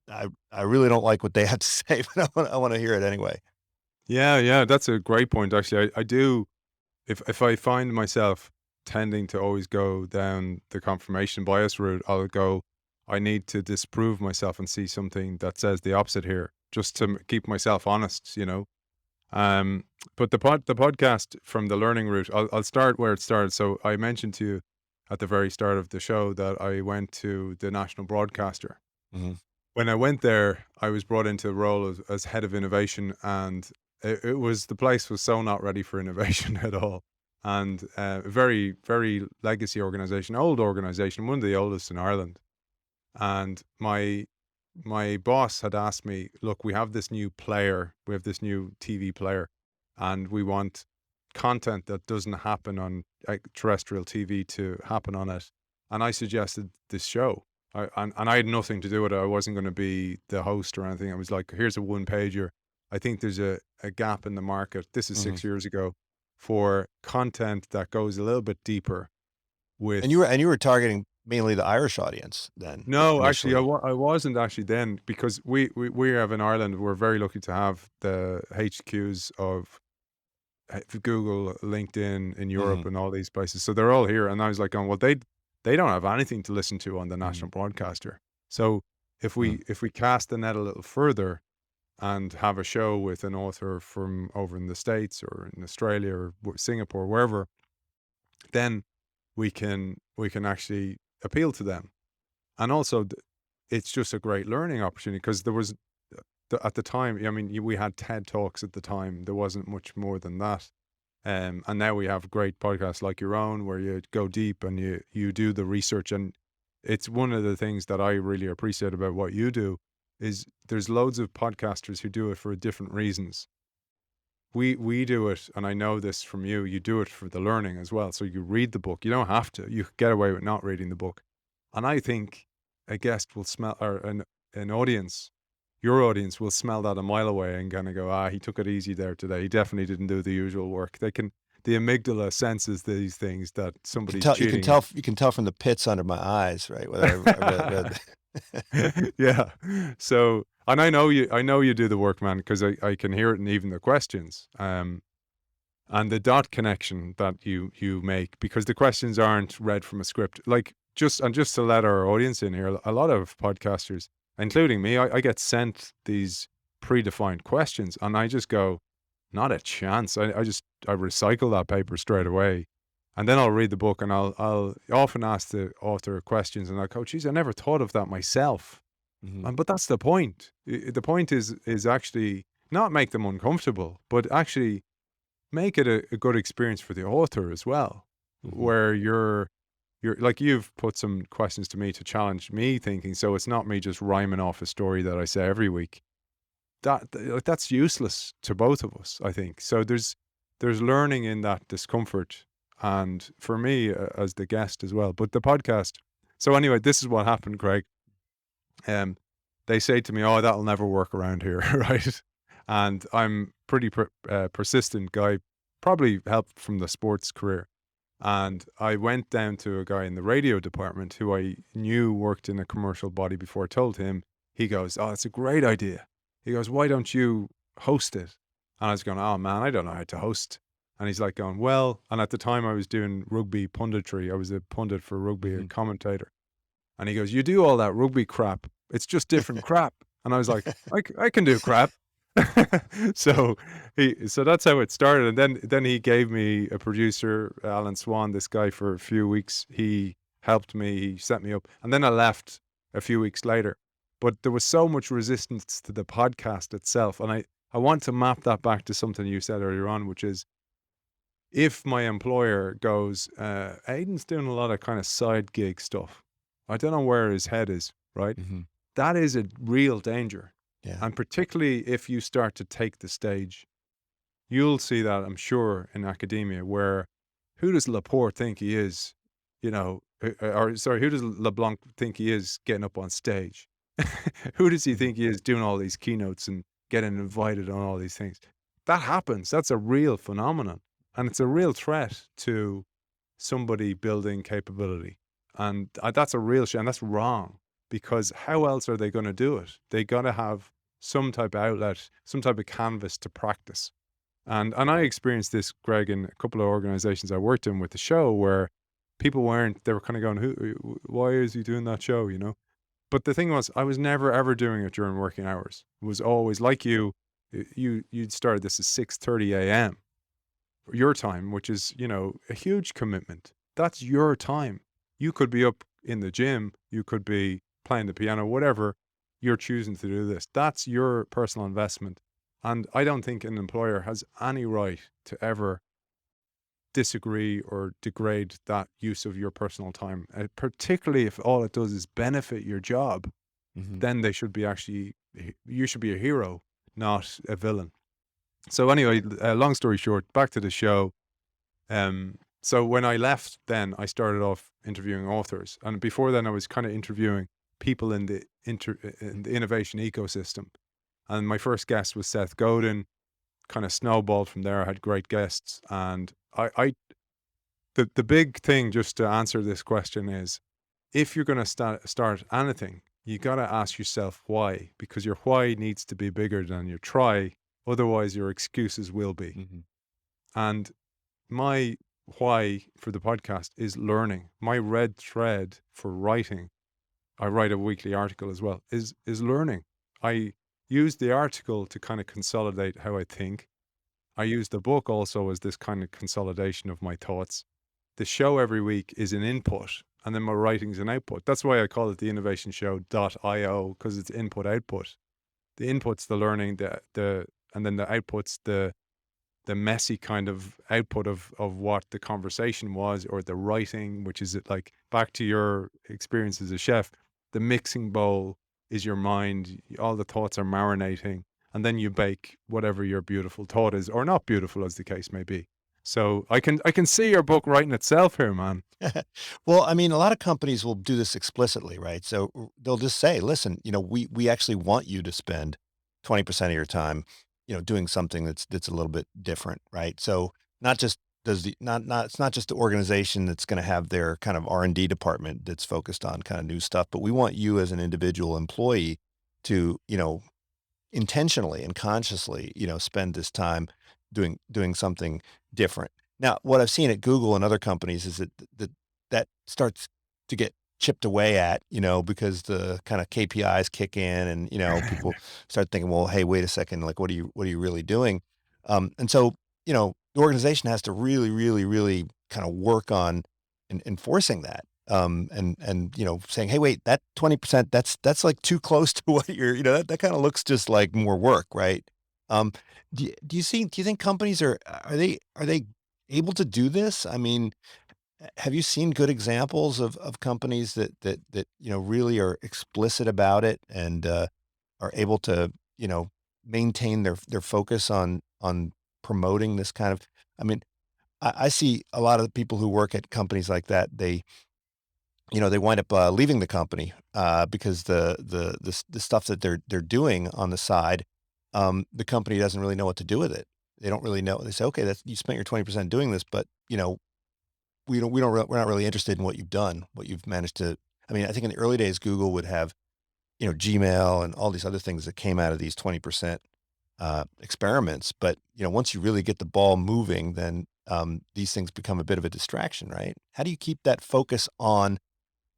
I really don't like what they have to say, but I want to hear it anyway.
Yeah, that's a great point. Actually, I do. If I find myself tending to always go down the confirmation bias route, I'll go, I need to disprove myself and see something that says the opposite here, just to keep myself honest. Um, but the podcast from the learning route, I'll start where it started. So I mentioned to you at the very start of the show that I went to the national broadcaster.
Hmm.
When I went there, I was brought into a role as head of innovation, and the place was so not ready for innovation at all. And a very, very legacy organization, old organization, one of the oldest in Ireland. And my boss had asked me, look, we have this new TV player, and we want content that doesn't happen on terrestrial TV to happen on it. And I suggested this show. And I had nothing to do with it. I wasn't going to be the host or anything. I was like, here's a one pager. I think there's a gap in the market. This is
Hmm.
6 years ago, for content that goes a little bit deeper
And you
with.
were targeting mainly the Irish audience then
No, actually,
initially.
I wasn't actually then, because we have in Ireland, we're very lucky to have the HQs of Google, LinkedIn in Europe,
Hmm.
and all these places. So they're all here. And I was like, well, they don't have anything to listen to on the
Hmm.
national broadcaster. So if
Hmm.
we cast the net a little further and have a show with an author from over in the States or in Australia or Singapore, wherever, then we can actually appeal to them. And also, it's just a great learning opportunity, because there was at the time, I mean, we had TED Talks at the time. There wasn't much more than that. And now we have great podcasts like your own, where you go deep and you do the research. And it's one of the things that I really appreciate about what you do is there's loads of podcasters who do it for different reasons. We do it, and I know this from you. You do it for the learning as well. So you read the book. You don't have to. You could get away with not reading the book. And I think a guest will smell, or an audience, your audience will smell that a mile away and kind of go, he took it easy there today. He definitely didn't do the usual work. The amygdala senses these things that
You can
somebody's
tell. You can
cheating.
tell. You can tell from the pits under my eyes, right? Whether I read.
Yeah. So, and I know you do the work, man, because I can hear it in even the questions. And the dot connection that you make, because the questions aren't read from a script. Like, just to let our audience in here, a lot of podcasters, including me, I get sent these predefined questions. And I just go, not a chance. I recycle that paper straight away. And then I'll read the book and I'll often ask the author questions and I'll go, geez, I never thought of that myself. But that's the point. The point is actually not make them uncomfortable, but actually make it a good experience for the author as well, where you're like, you've put some questions to me to challenge me thinking. So it's not me just rhyming off a story that I say every week. That's useless to both of us, I think. So there's learning in that discomfort, and for me as the guest as well. But the podcast. So anyway, this is what happened, Craig. They say to me, "Oh, that'll never work around here," right? And I'm pretty persistent guy, probably helped from the sports career. And I went down to a guy in the radio department who I knew worked in a commercial body before. I told him. He goes, "Oh, it's a great idea." He goes, "Why don't you host it?" And I was going, "Oh man, I don't know how to host." And he's like going, "Well," and at the time I was doing rugby punditry. I was a pundit for rugby, a commentator. And he goes, "You do all that rugby crap. It's just different crap." And I was like, I can do crap. So that's how it started. And then he gave me a producer, Alan Swan, this guy, for a few weeks. He helped me, he set me up. And then I left a few weeks later. But there was so much resistance to the podcast itself. And I want to map that back to something you said earlier on, which is, if my employer goes, Aiden's doing a lot of kind of side gig stuff. I don't know where his head is, right? That is a real danger.
Yeah.
And particularly if you start to take the stage, you'll see that, I'm sure, in academia, where who does Laporte think he is, who does LeBlanc think he is getting up on stage? Who does he think he is doing all these keynotes and getting invited on all these things? That happens. That's a real phenomenon. And it's a real threat to somebody building capability. And that's a real shame. And that's wrong, because how else are they going to do it? They got to have some type of outlet, some type of canvas to practice. And I experienced this, Greg, in a couple of organizations I worked in with the show, where people they were kind of going, why is he doing that show, But the thing was, I was never, ever doing it during working hours. It was always like you'd started this at 6:30 a.m. your time, which is, a huge commitment. That's your time. You could be up in the gym. You could be playing the piano, whatever. You're choosing to do this. That's your personal investment. And I don't think an employer has any right to ever disagree or degrade that use of your personal time, particularly if all it does is benefit your job. Then they should be you should be a hero, not a villain. So anyway, long story short, back to the show. So when I left, then I started off interviewing authors, and before then I was kind of interviewing people in the innovation ecosystem. And my first guest was Seth Godin. Kind of snowballed from there. I had great guests, and the big thing, just to answer this question, is if you're going to start anything, you got to ask yourself why, because your why needs to be bigger than your try. Otherwise, your excuses will be. And my why for the podcast is learning. My red thread for writing, I write a weekly article as well, is learning. I use the article to kind of consolidate how I think. I use the book also as this kind of consolidation of my thoughts. The show every week is an input, and then my writing's an output. That's why I call it the innovationshow.io, because it's input output. The input's the learning, and then the output's the messy kind of output of what the conversation was, or the writing, which is like, back to your experience as a chef, the mixing bowl is your mind. All the thoughts are marinating, and then you bake whatever your beautiful thought is, or not beautiful, as the case may be. So I can see your book writing itself here, man.
Well, I mean, a lot of companies will do this explicitly, right? So they'll just say, listen, we actually want you to spend 20% of your time, doing something that's a little bit different, right? So not just it's not just the organization that's going to have their kind of R&D department that's focused on kind of new stuff, but we want you as an individual employee to, intentionally and consciously, spend this time doing something different. Now, what I've seen at Google and other companies is that starts to get chipped away at, because the kind of KPIs kick in and, people start thinking, well, hey, wait a second, like, what are you really doing? And so, the organization has to really, really, really kind of work on enforcing that. And saying, hey, wait, that 20%, that's like too close to what that kind of looks just like more work, right? Um, do you think companies are they able to do this? I mean, have you seen good examples of companies that really are explicit about it and are able to maintain their focus on promoting this kind of? I mean, I see a lot of the people who work at companies like that. They wind up leaving the company because the stuff that they're doing on the side, the company doesn't really know what to do with it. They don't really know. They say, okay, that's you spent your 20% doing this, but we're not really interested in what you've done, what you've managed to. I mean, I think in the early days, Google would have Gmail and all these other things that came out of these 20% experiments. But once you really get the ball moving, then these things become a bit of a distraction, right? How do you keep that focus on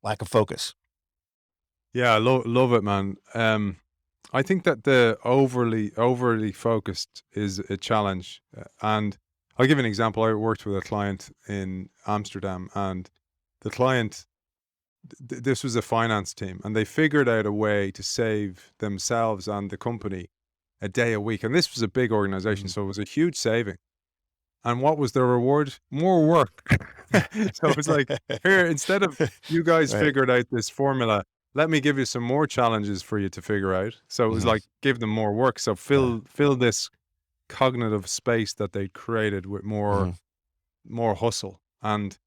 lack of focus?
Yeah, I love it, man. I think that the overly focused is a challenge, and I'll give you an example. I worked with a client in Amsterdam, and the client, this was a finance team, and they figured out a way to save themselves and the company a day a week. And this was a big organization,
Mhm.
so it was a huge saving. And what was the reward? More work. So it was like, here, instead of you guys
Right.
figured out this formula, let me give you some more challenges for you to figure out. So it was
Mhm.
like, give them more work. So
Yeah.
fill this cognitive space that they created with
Mhm.
more hustle. And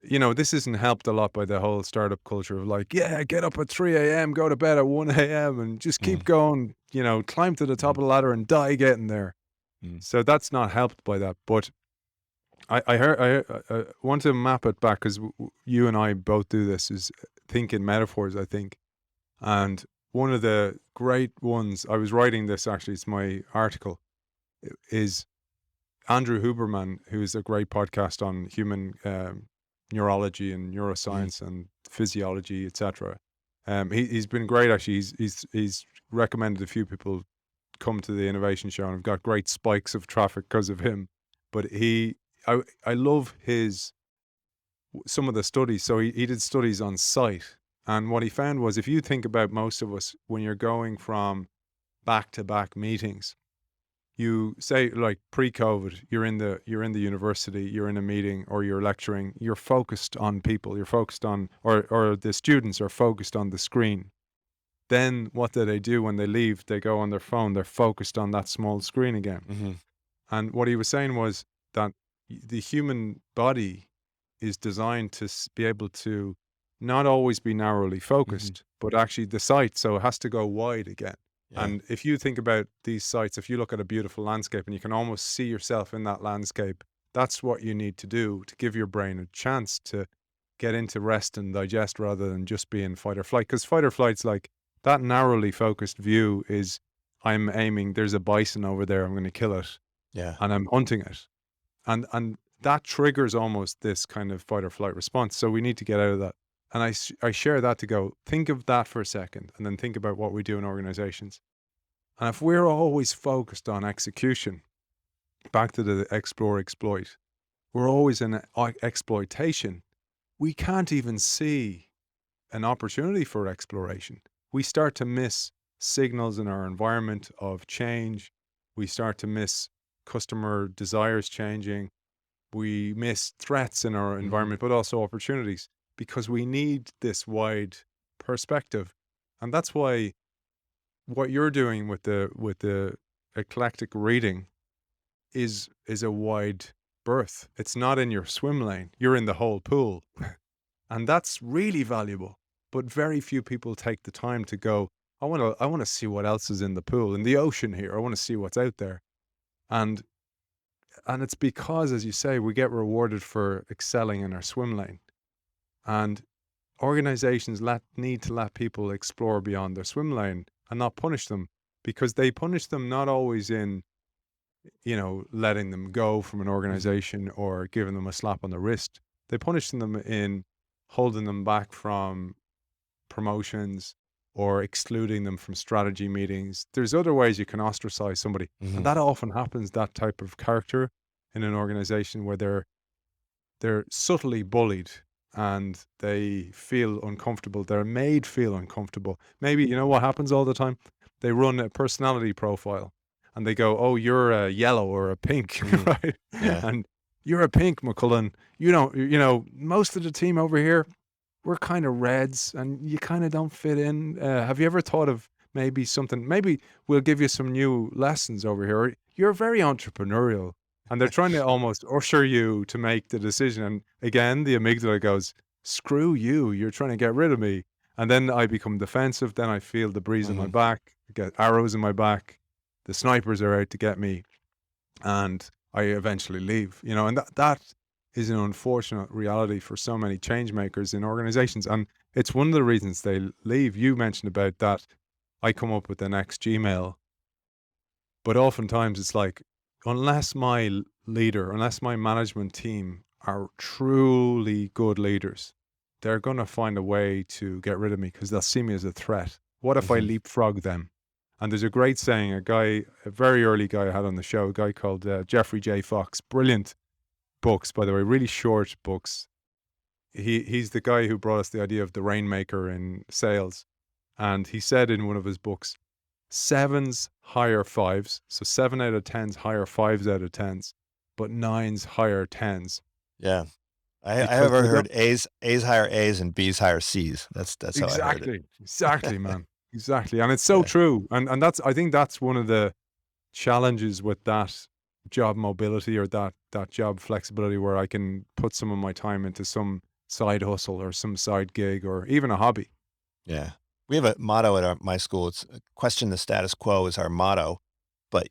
this isn't helped a lot by the whole startup culture of like, yeah, get up at 3 a.m., go to bed at 1 a.m. and just keep
Mhm.
going, climb to the top
Mhm.
of the ladder and die getting there.
Mhm.
So that's not helped by that. But I want to map it back because you and I both do this, is think in metaphors, I think. And one of the great ones, I was writing this actually, it's my article, is Andrew Huberman, who's a great podcast on human neurology and
Mhm.
neuroscience and physiology, etc. He's been great actually. He's recommended a few people come to the innovation show, and I've got great spikes of traffic because of him. But I love some of the studies. So he did studies on site, and what he found was, if you think about most of us, when you're going from back to back meetings, you say, like, pre-COVID, you're in the university, you're in a meeting, or you're lecturing, you're focused on people, you're focused on, or the students are focused on the screen. Then what do they do when they leave? They go on their phone, they're focused on that small screen again.
Mhm.
And what he was saying was that the human body is designed to be able to not always be narrowly
Mhm.
focused, but actually the sight. So it has to go wide again.
Yeah.
And if you think about these sites, if you look at a beautiful landscape and you can almost see yourself in that landscape, that's what you need to do to give your brain a chance to get into rest and digest rather than just be in fight or flight. Because fight or flight's like that narrowly focused view is, I'm aiming, there's a bison over there, I'm going to kill it,
Yeah.
and I'm hunting it. And that triggers almost this kind of fight or flight response. So we need to get out of that. And I share that to go, think of that for a second, and then think about what we do in organizations. And if we're always focused on execution, back to the explore, exploit, we're always in exploitation. We can't even see an opportunity for exploration. We start to miss signals in our environment of change. We start to miss customer desires changing. We miss threats in our
Mhm.
environment, but also opportunities, because we need this wide perspective. And that's why what you're doing with the eclectic reading is a wide berth. It's not in your swim lane. You're in the whole pool. And that's really valuable. But very few people take the time to go, I want to see what else is in the pool, in the ocean here. I want to see what's out there. And and it's because, as you say, we get rewarded for excelling in our swim lane. And organizations need to let people explore beyond their swim lane and not punish them, because they punish them not always in, letting them go from an
Mhm.
organization or giving them a slap on the wrist. They punish them in holding them back from promotions or excluding them from strategy meetings. There's other ways you can ostracize somebody. And that often happens, that type of character in an organization where they're subtly bullied and they feel uncomfortable. They're made feel uncomfortable. Maybe, you know what happens all the time? They run a personality profile and they go, oh, you're a yellow or a pink, right?
Yeah.
And you're a pink, McCullen. You don't, most of the team over here, we're kind of reds and you kind of don't fit in. Have you ever thought of maybe something? Maybe we'll give you some new lessons over here. You're very entrepreneurial. And they're trying to almost usher you to make the decision. And again, the amygdala goes, screw you, you're trying to get rid of me. And then I become defensive. Then I feel the breeze in my back, I get arrows in my back. The snipers are out to get me. And I eventually leave, and that is an unfortunate reality for so many change makers in organizations. And it's one of the reasons they leave. You mentioned about that. I come up with the next Gmail. But oftentimes it's like, unless my management team are truly good leaders, they're going to find a way to get rid of me because they'll see me as a threat. What if I leapfrog them? And there's a great saying, a very early guy I had on the show, a guy called Jeffrey J. Fox. Brilliant books, by the way, really short books. He's the guy who brought us the idea of the rainmaker in sales. And he said in one of his books, 7s hire 5s. So 7 out of 10s hire 5s out of 10s, but 9s hire 10s.
Yeah. I have heard A's hire A's and B's hire C's. That's how I heard it.
Exactly, man. Exactly. And it's so true. And I think that's one of the challenges with that job mobility or that job flexibility, where I can put some of my time into some side hustle or some side gig or even a hobby.
Yeah. We have a motto at my school. It's question the status quo is our motto, but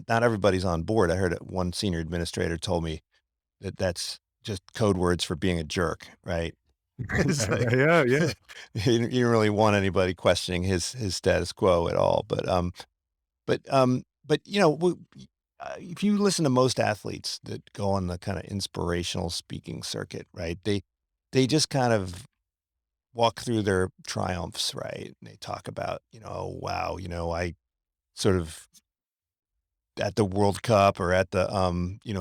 not everybody's on board. I heard one senior administrator told me that that's just code words for being a jerk, right? It's like,
Yeah.
you don't really want anybody questioning his status quo at all. But if you listen to most athletes that go on the kind of inspirational speaking circuit, right? They just kind of walk through their triumphs, right? And they talk about, wow, I sort of at the World Cup or at the,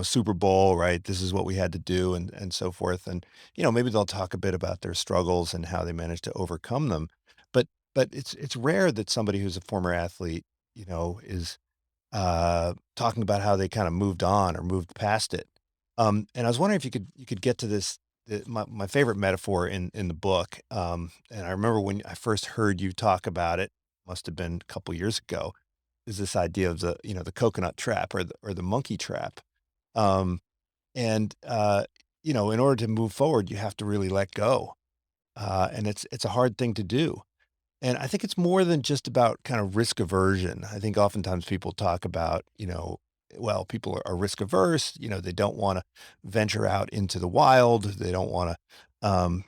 Super Bowl, right? This is what we had to do and so forth. And, maybe they'll talk a bit about their struggles and how they managed to overcome them. But it's rare that somebody who's a former athlete, is talking about how they kind of moved on or moved past it. And I was wondering if you could get to this, my favorite metaphor in the book. And I remember when I first heard you talk about it, must have been a couple years ago, is this idea of the coconut trap or the monkey trap. In order to move forward, you have to really let go. And it's a hard thing to do. And I think it's more than just about kind of risk aversion. I think oftentimes people talk about, people are risk averse, they don't want to venture out into the wild. They don't want to,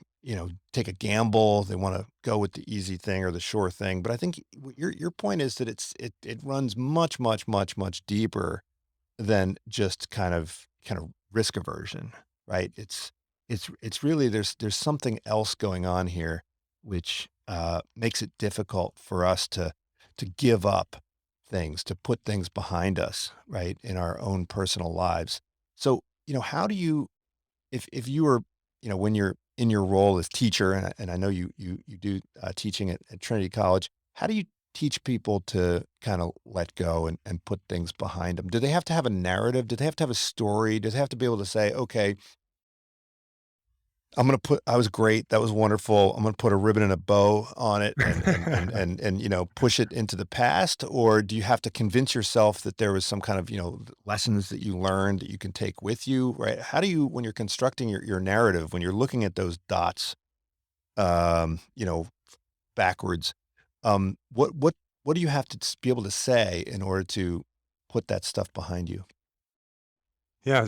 take a gamble. They want to go with the easy thing or the sure thing. But I think your point is that it runs much, much, much, much deeper than just kind of risk aversion, right? It's really, there's something else going on here, which makes it difficult for us to give up things, to put things behind us, right, in our own personal lives. So, how do you, if you were, when you're in your role as teacher, and I know you do teaching at Trinity College, how do you teach people to kind of let go and put things behind them? Do they have to have a narrative? Do they have to have a story? Do they have to be able to say, okay, I was great. That was wonderful. I'm going to put a ribbon and a bow on it and push it into the past? Or do you have to convince yourself that there was some kind of, lessons that you learned that you can take with you, right? How do you, when you're constructing your narrative, when you're looking at those dots, backwards, what do you have to be able to say in order to put that stuff behind you?
Yeah.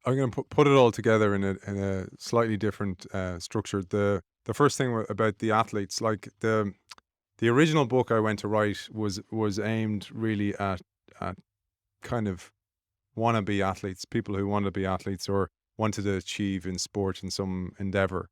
I'm going to put it all together in a slightly different structure. The first thing about the athletes, like the original book I went to write was aimed really at kind of wannabe athletes, people who want to be athletes, or wanted to achieve in sport in some endeavor.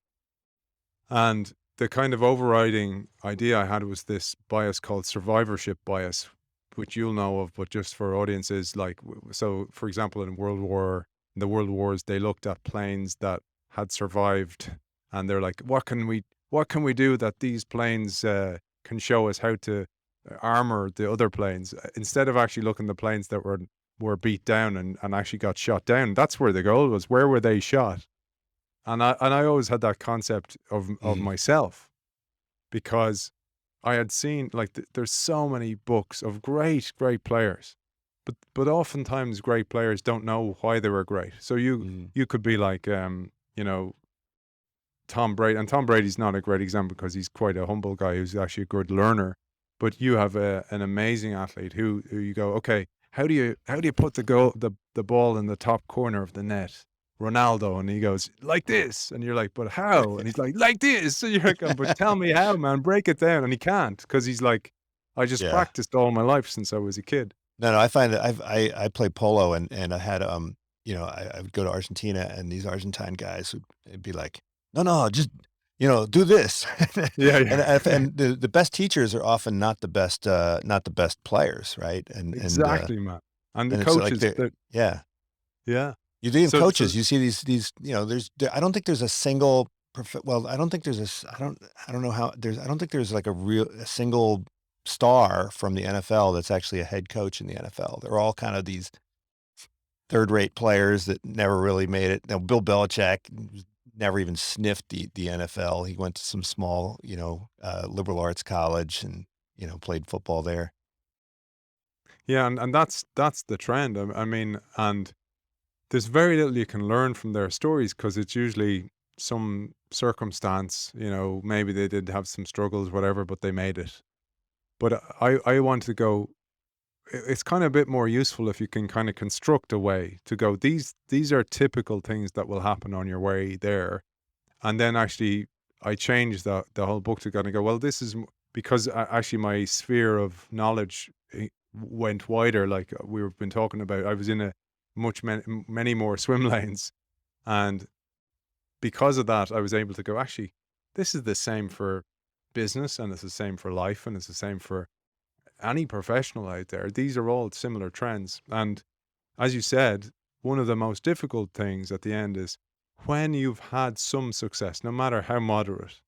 And the kind of overriding idea I had was this bias called survivorship bias, which you'll know of, but just for audiences, like, so for example, in the world wars, they looked at planes that had survived, and they're like, what can we do that these planes can show us how to armor the other planes, instead of actually looking at the planes that were beat down and actually got shot down. That's where the goal was. Where were they shot? And I always had that concept of myself, because I had seen, like, there's so many books of great players, but oftentimes great players don't know why they were great. So you could be like, you know, Tom Brady, and Tom Brady's not a great example because he's quite a humble guy who's actually a good learner. But you have an amazing athlete who you go, okay, how do you put the ball in the top corner of the net? Ronaldo, and he goes like this, and you're like, but how? And he's like this. So you're like, but tell me how, man, break it down. And he can't, because he's like, I just
Yeah.
practiced all my life since I was a kid.
No, I find that I play polo, and I had you know, I would go to Argentina, and these Argentine guys would be like, no, just, you know, do this.
Yeah.
And the best teachers are often not the best players, right?
Exactly, man. And the
and it's like
coaches,
yeah.
yeah.
You do in
So
coaches, you see these, you know, I don't think there's a single, I don't think there's I don't know how I don't think there's like a single star from the NFL that's actually a head coach in the NFL. They're all kind of these third-rate players that never really made it. Now, Bill Belichick never even sniffed the NFL. He went to some small, you know, liberal arts college, and, you know, played football there.
yeah, and that's the trend. I mean, and there's very little you can learn from their stories, because it's usually some circumstance, you know, maybe they did have some struggles, whatever, but they made it. But I want to go, it's kind of a bit more useful if you can kind of construct a way to go, these are typical things that will happen on your way there. And then actually I changed the whole book to kind of go, well, this is because actually my sphere of knowledge went wider. Like we've been talking about, I was in many more swim lanes. And because of that, I was able to go, actually, this is the same for business, and it's the same for life, and it's the same for any professional out there. These are all similar trends. And as you said, one of the most difficult things at the end is when you've had some success, no matter how moderate,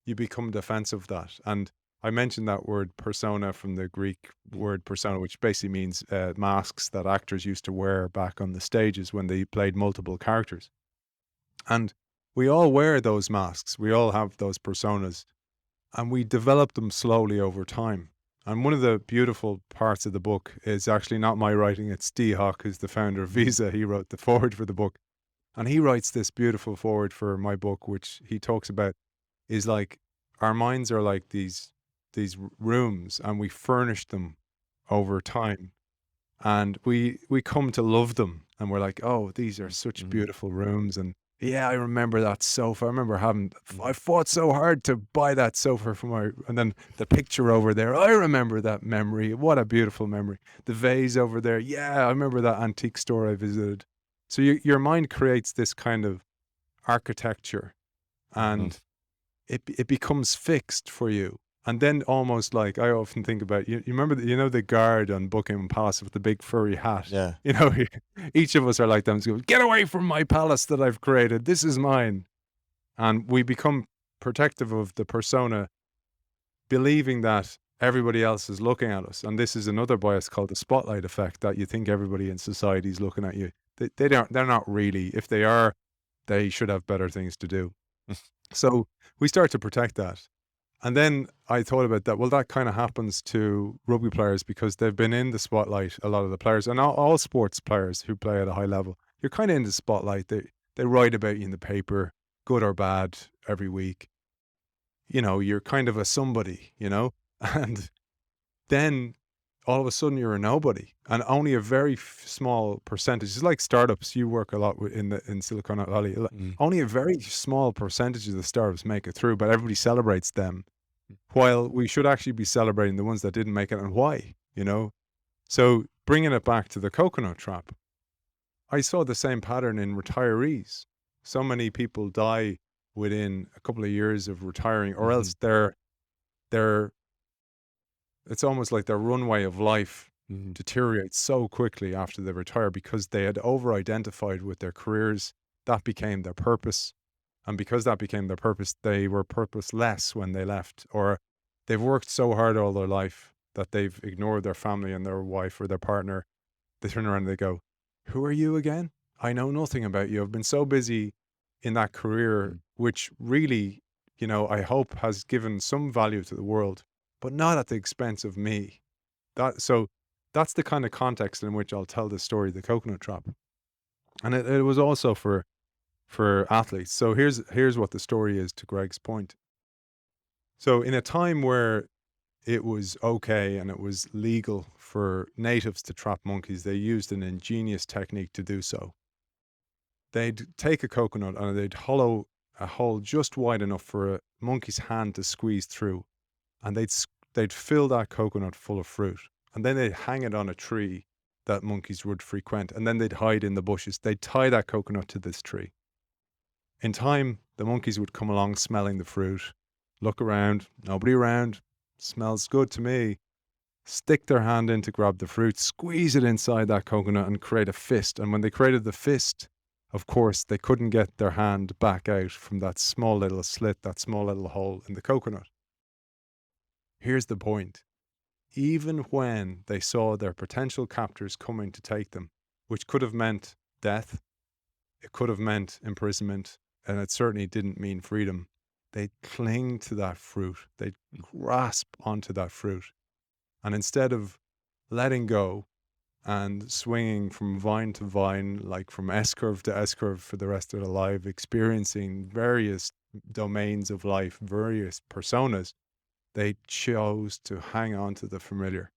you become defensive of that. And I mentioned that word persona from the Greek word persona, which basically means masks that actors used to wear back on the stages when they played multiple characters. And we all wear those masks. We all have those personas, and we develop them slowly over time. And one of the beautiful parts of the book is actually not my writing. It's Steve Hawk, who's the founder of Visa. He wrote the foreword for the book. And he writes this beautiful foreword for my book, which he talks about is like, our minds are like these rooms, and we furnish them over time. And we come to love them, and we're like, oh, these are such beautiful rooms. And yeah, I remember that sofa. I remember I fought so hard to buy that sofa and then the picture over there, I remember that memory. What a beautiful memory. The vase over there. Yeah, I remember that antique store I visited. So your mind creates this kind of architecture, and it becomes fixed for you. And then almost like, I often think about, you remember, the guard on Buckingham Palace with the big furry hat?
Yeah.
You know, each of us are like them. So, get away from my palace that I've created. This is mine. And we become protective of the persona, believing that everybody else is looking at us. And this is another bias called the spotlight effect, that you think everybody in society is looking at you. They're not really. If they are, they should have better things to do. So we start to protect that. And then I thought about that. Well, that kind of happens to rugby players because they've been in the spotlight, a lot of the players, and all sports players who play at a high level. You're kind of in the spotlight. They write about you in the paper, good or bad, every week. You know, you're kind of a somebody, you know, and then all of a sudden you're a nobody, and only a very small percentage. It's like startups. You work a lot in Silicon Valley. Only a very small percentage of the startups make it through, but everybody celebrates them, while we should actually be celebrating the ones that didn't make it, and why, you know? So bringing it back to the coconut trap, I saw the same pattern in retirees. So many people die within a couple of years of retiring, or
Hmm.
else their it's almost like their runway of life
Hmm.
deteriorates so quickly after they retire because they had over identified with their careers. That became their purpose. And because that became their purpose, they were purposeless when they left, or they've worked so hard all their life that they've ignored their family and their wife or their partner. They turn around and they go, "Who are you again? I know nothing about you. I've been so busy in that career, which really, I hope has given some value to the world, but not at the expense of me." So that's the kind of context in which I'll tell this story, the coconut trap. And it was also for athletes. So here's what the story is, to Greg's point. So in a time where it was okay and it was legal for natives to trap monkeys, they used an ingenious technique to do so. They'd take a coconut and they'd hollow a hole just wide enough for a monkey's hand to squeeze through, and they'd fill that coconut full of fruit, and then they'd hang it on a tree that monkeys would frequent, and then they'd hide in the bushes. They'd tie that coconut to this tree. In time, the monkeys would come along smelling the fruit, look around, nobody around, smells good to me, stick their hand in to grab the fruit, squeeze it inside that coconut and create a fist. And when they created the fist, of course, they couldn't get their hand back out from that small little slit, that small little hole in the coconut. Here's the point. Even when they saw their potential captors coming to take them, which could have meant death, it could have meant imprisonment, and it certainly didn't mean freedom, they'd cling to that fruit. They'd grasp onto that fruit. And instead of letting go and swinging from vine to vine, like from S curve to S curve for the rest of their life, experiencing various domains of life, various personas, they chose to hang on to the familiar.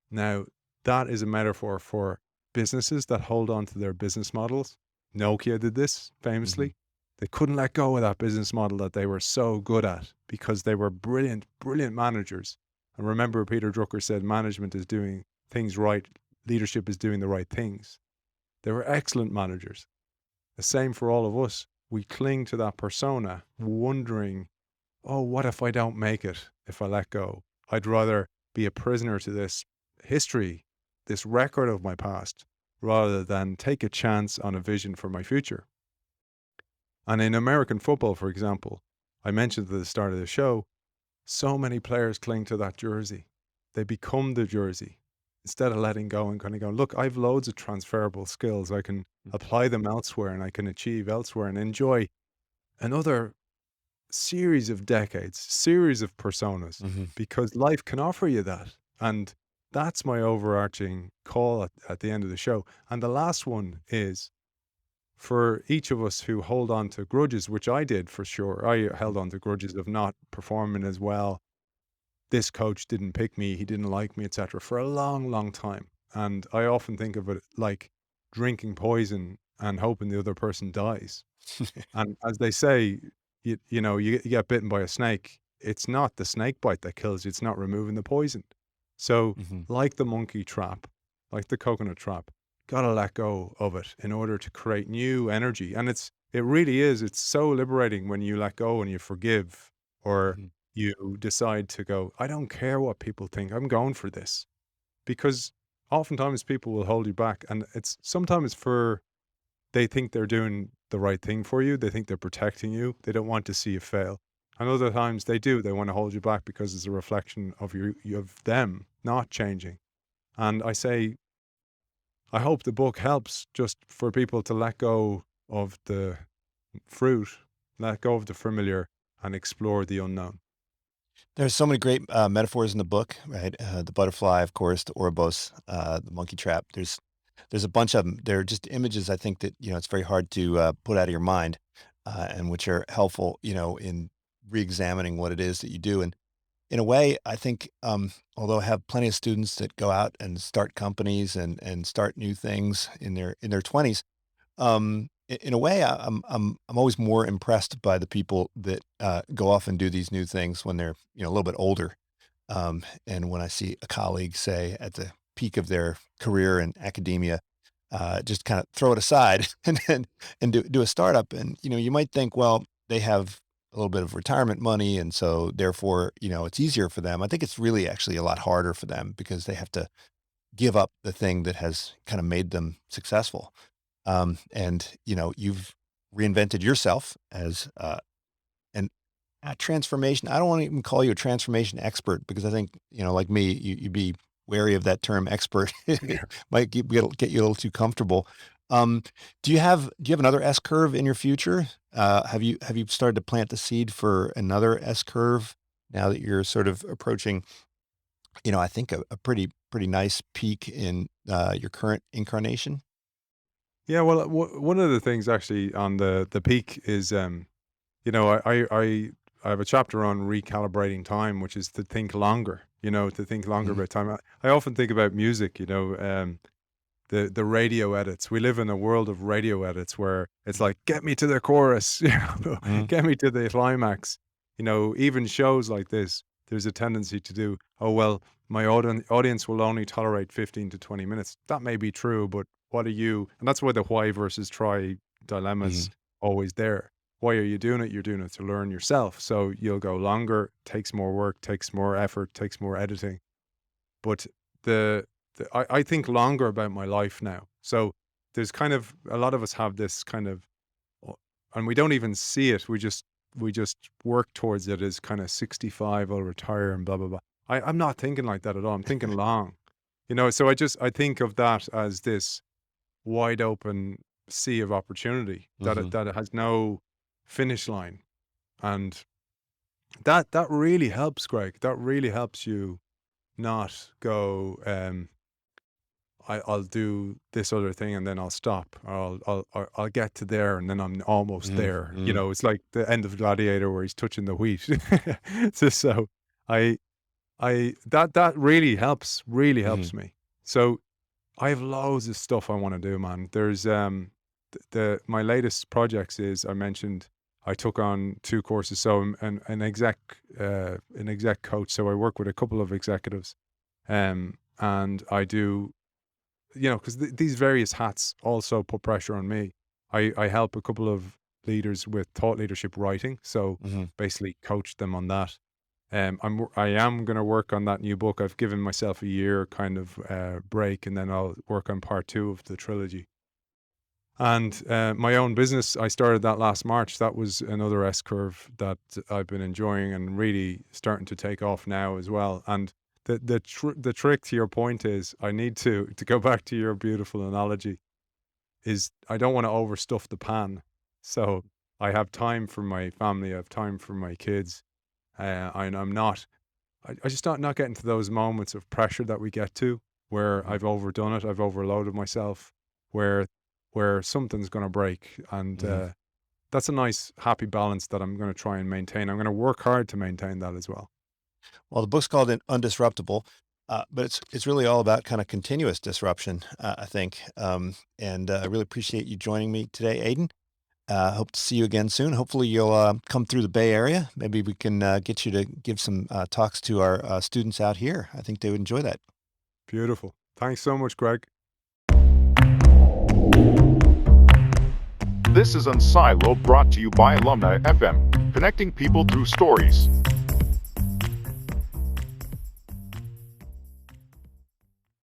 Now, that is a metaphor for businesses that hold on to their business models. Nokia did this
Hmm.
famously. They couldn't let go of that business model that they were so good at because they were brilliant, brilliant managers. And remember, Peter Drucker said management is doing things right, leadership is doing the right things. They were excellent managers. The same for all of us. We cling to that persona, wondering, oh, what if I don't make it if I let go? I'd rather be a prisoner to this history, this record of my past, rather than take a chance on a vision for my future. And in American football, for example, I mentioned at the start of the show, so many players cling to that jersey. They become the jersey instead of letting go and kind of go, look, I've loads of transferable skills. I can apply them elsewhere and I can achieve elsewhere and enjoy another series of decades, series of personas,
Hmm.
because life can offer you that. And that's my overarching call at the end of the show. And the last one is for each of us who hold on to grudges, which I did for sure. I held on to grudges of not performing as well. This coach didn't pick me, he didn't like me, etc. for a long, long time. And I often think of it like drinking poison and hoping the other person dies. And as they say, you get bitten by a snake. It's not the snake bite that kills you. It's not removing the poison. So
Hmm.
like the monkey trap, like the coconut trap, gotta let go of it in order to create new energy. And it really is. It's so liberating when you let go and you forgive, or
Hmm.
you decide to go, I don't care what people think. I'm going for this. Because oftentimes people will hold you back. And it's sometimes they think they're doing the right thing for you. They think they're protecting you. They don't want to see you fail. And other times they do. They want to hold you back because it's a reflection of of them not changing. And I say, I hope the book helps just for people to let go of the fruit, let go of the familiar, and explore the unknown.
There's so many great metaphors in the book, right? The butterfly, of course, the Ouroboros, the monkey trap. There's a bunch of them. They're just images. I think that it's very hard to put out of your mind, and which are helpful, in re-examining what it is that you do. And in a way, I think, although I have plenty of students that go out and start companies and start new things in their 20s, in a way, I'm always more impressed by the people that go off and do these new things when they're a little bit older. And when I see a colleague, say, at the peak of their career in academia, just kind of throw it aside and do a startup. And, you might think, well, they have a little bit of retirement money, and so therefore, it's easier for them. I think it's really actually a lot harder for them because they have to give up the thing that has kind of made them successful. And, you've reinvented yourself as an a transformation. I don't want to even call you a transformation expert because I think, like me, you'd be wary of that term expert. It might get you a little too comfortable. Um, do you have another S curve in your future? Have you started to plant the seed for another S curve now that you're sort of approaching, I think a pretty nice peak in your current incarnation?
Yeah, well, one of the things actually on the peak is, I have a chapter on recalibrating time, which is to think longer. To think longer
Mhm.
about time. I often think about music. The radio edits. We live in a world of radio edits where it's like, get me to the chorus,
Mhm.
get me to the climax. Even shows like this, there's a tendency to do, oh, well, my audience will only tolerate 15 to 20 minutes. That may be true, but what are you? And that's why the why versus try dilemma's
Mhm.
always there. Why are you doing it? You're doing it to learn yourself. So you'll go longer, takes more work, takes more effort, takes more editing. But I think longer about my life now. So there's kind of a lot of us have this kind of, uh, and we don't even see it. We just work towards it as kind of 65, I'll retire and blah blah blah. I'm not thinking like that at all. I'm thinking long, So I think of that as this wide open sea of opportunity
Mhm.
that it has no finish line, and that really helps, Greg. That really helps you not go. I'll do this other thing and then I'll stop, or I'll get to there and then I'm almost
Mhm.
there.
Mhm.
It's like the end of Gladiator where he's touching the wheat. So I that really
Mhm.
helps me. So I have loads of stuff I want to do, man. There's the my latest projects is I mentioned I took on 2 courses. So I'm an exec coach. So I work with a couple of executives, and I do, because these various hats also put pressure on me. I help a couple of leaders with thought leadership writing, so
Mhm.
basically coach them on that. I am going to work on that new book. I've given myself a year kind of break, and then I'll work on part 2 of the trilogy. And my own business, I started that last March. That was another S curve that I've been enjoying and really starting to take off now as well. And the trick to your point is, I need to go back to your beautiful analogy, is I don't want to overstuff the pan. So I have time for my family. I have time for my kids. And I'm not. I just not getting to those moments of pressure that we get to, where
Mhm.
I've overdone it, I've overloaded myself, where something's going to break, and
Mhm.
that's a nice happy balance that I'm going to try and maintain. I'm going to work hard to maintain that as well.
Well, the book's called Undisruptable, but it's really all about kind of continuous disruption, I think. And I really appreciate you joining me today, Aiden. Hope to see you again soon. Hopefully, you'll come through the Bay Area. Maybe we can get you to give some talks to our students out here. I think they would enjoy that.
Beautiful. Thanks so much, Greg.
This is unSILOed, brought to you by Alumni FM, connecting people through stories.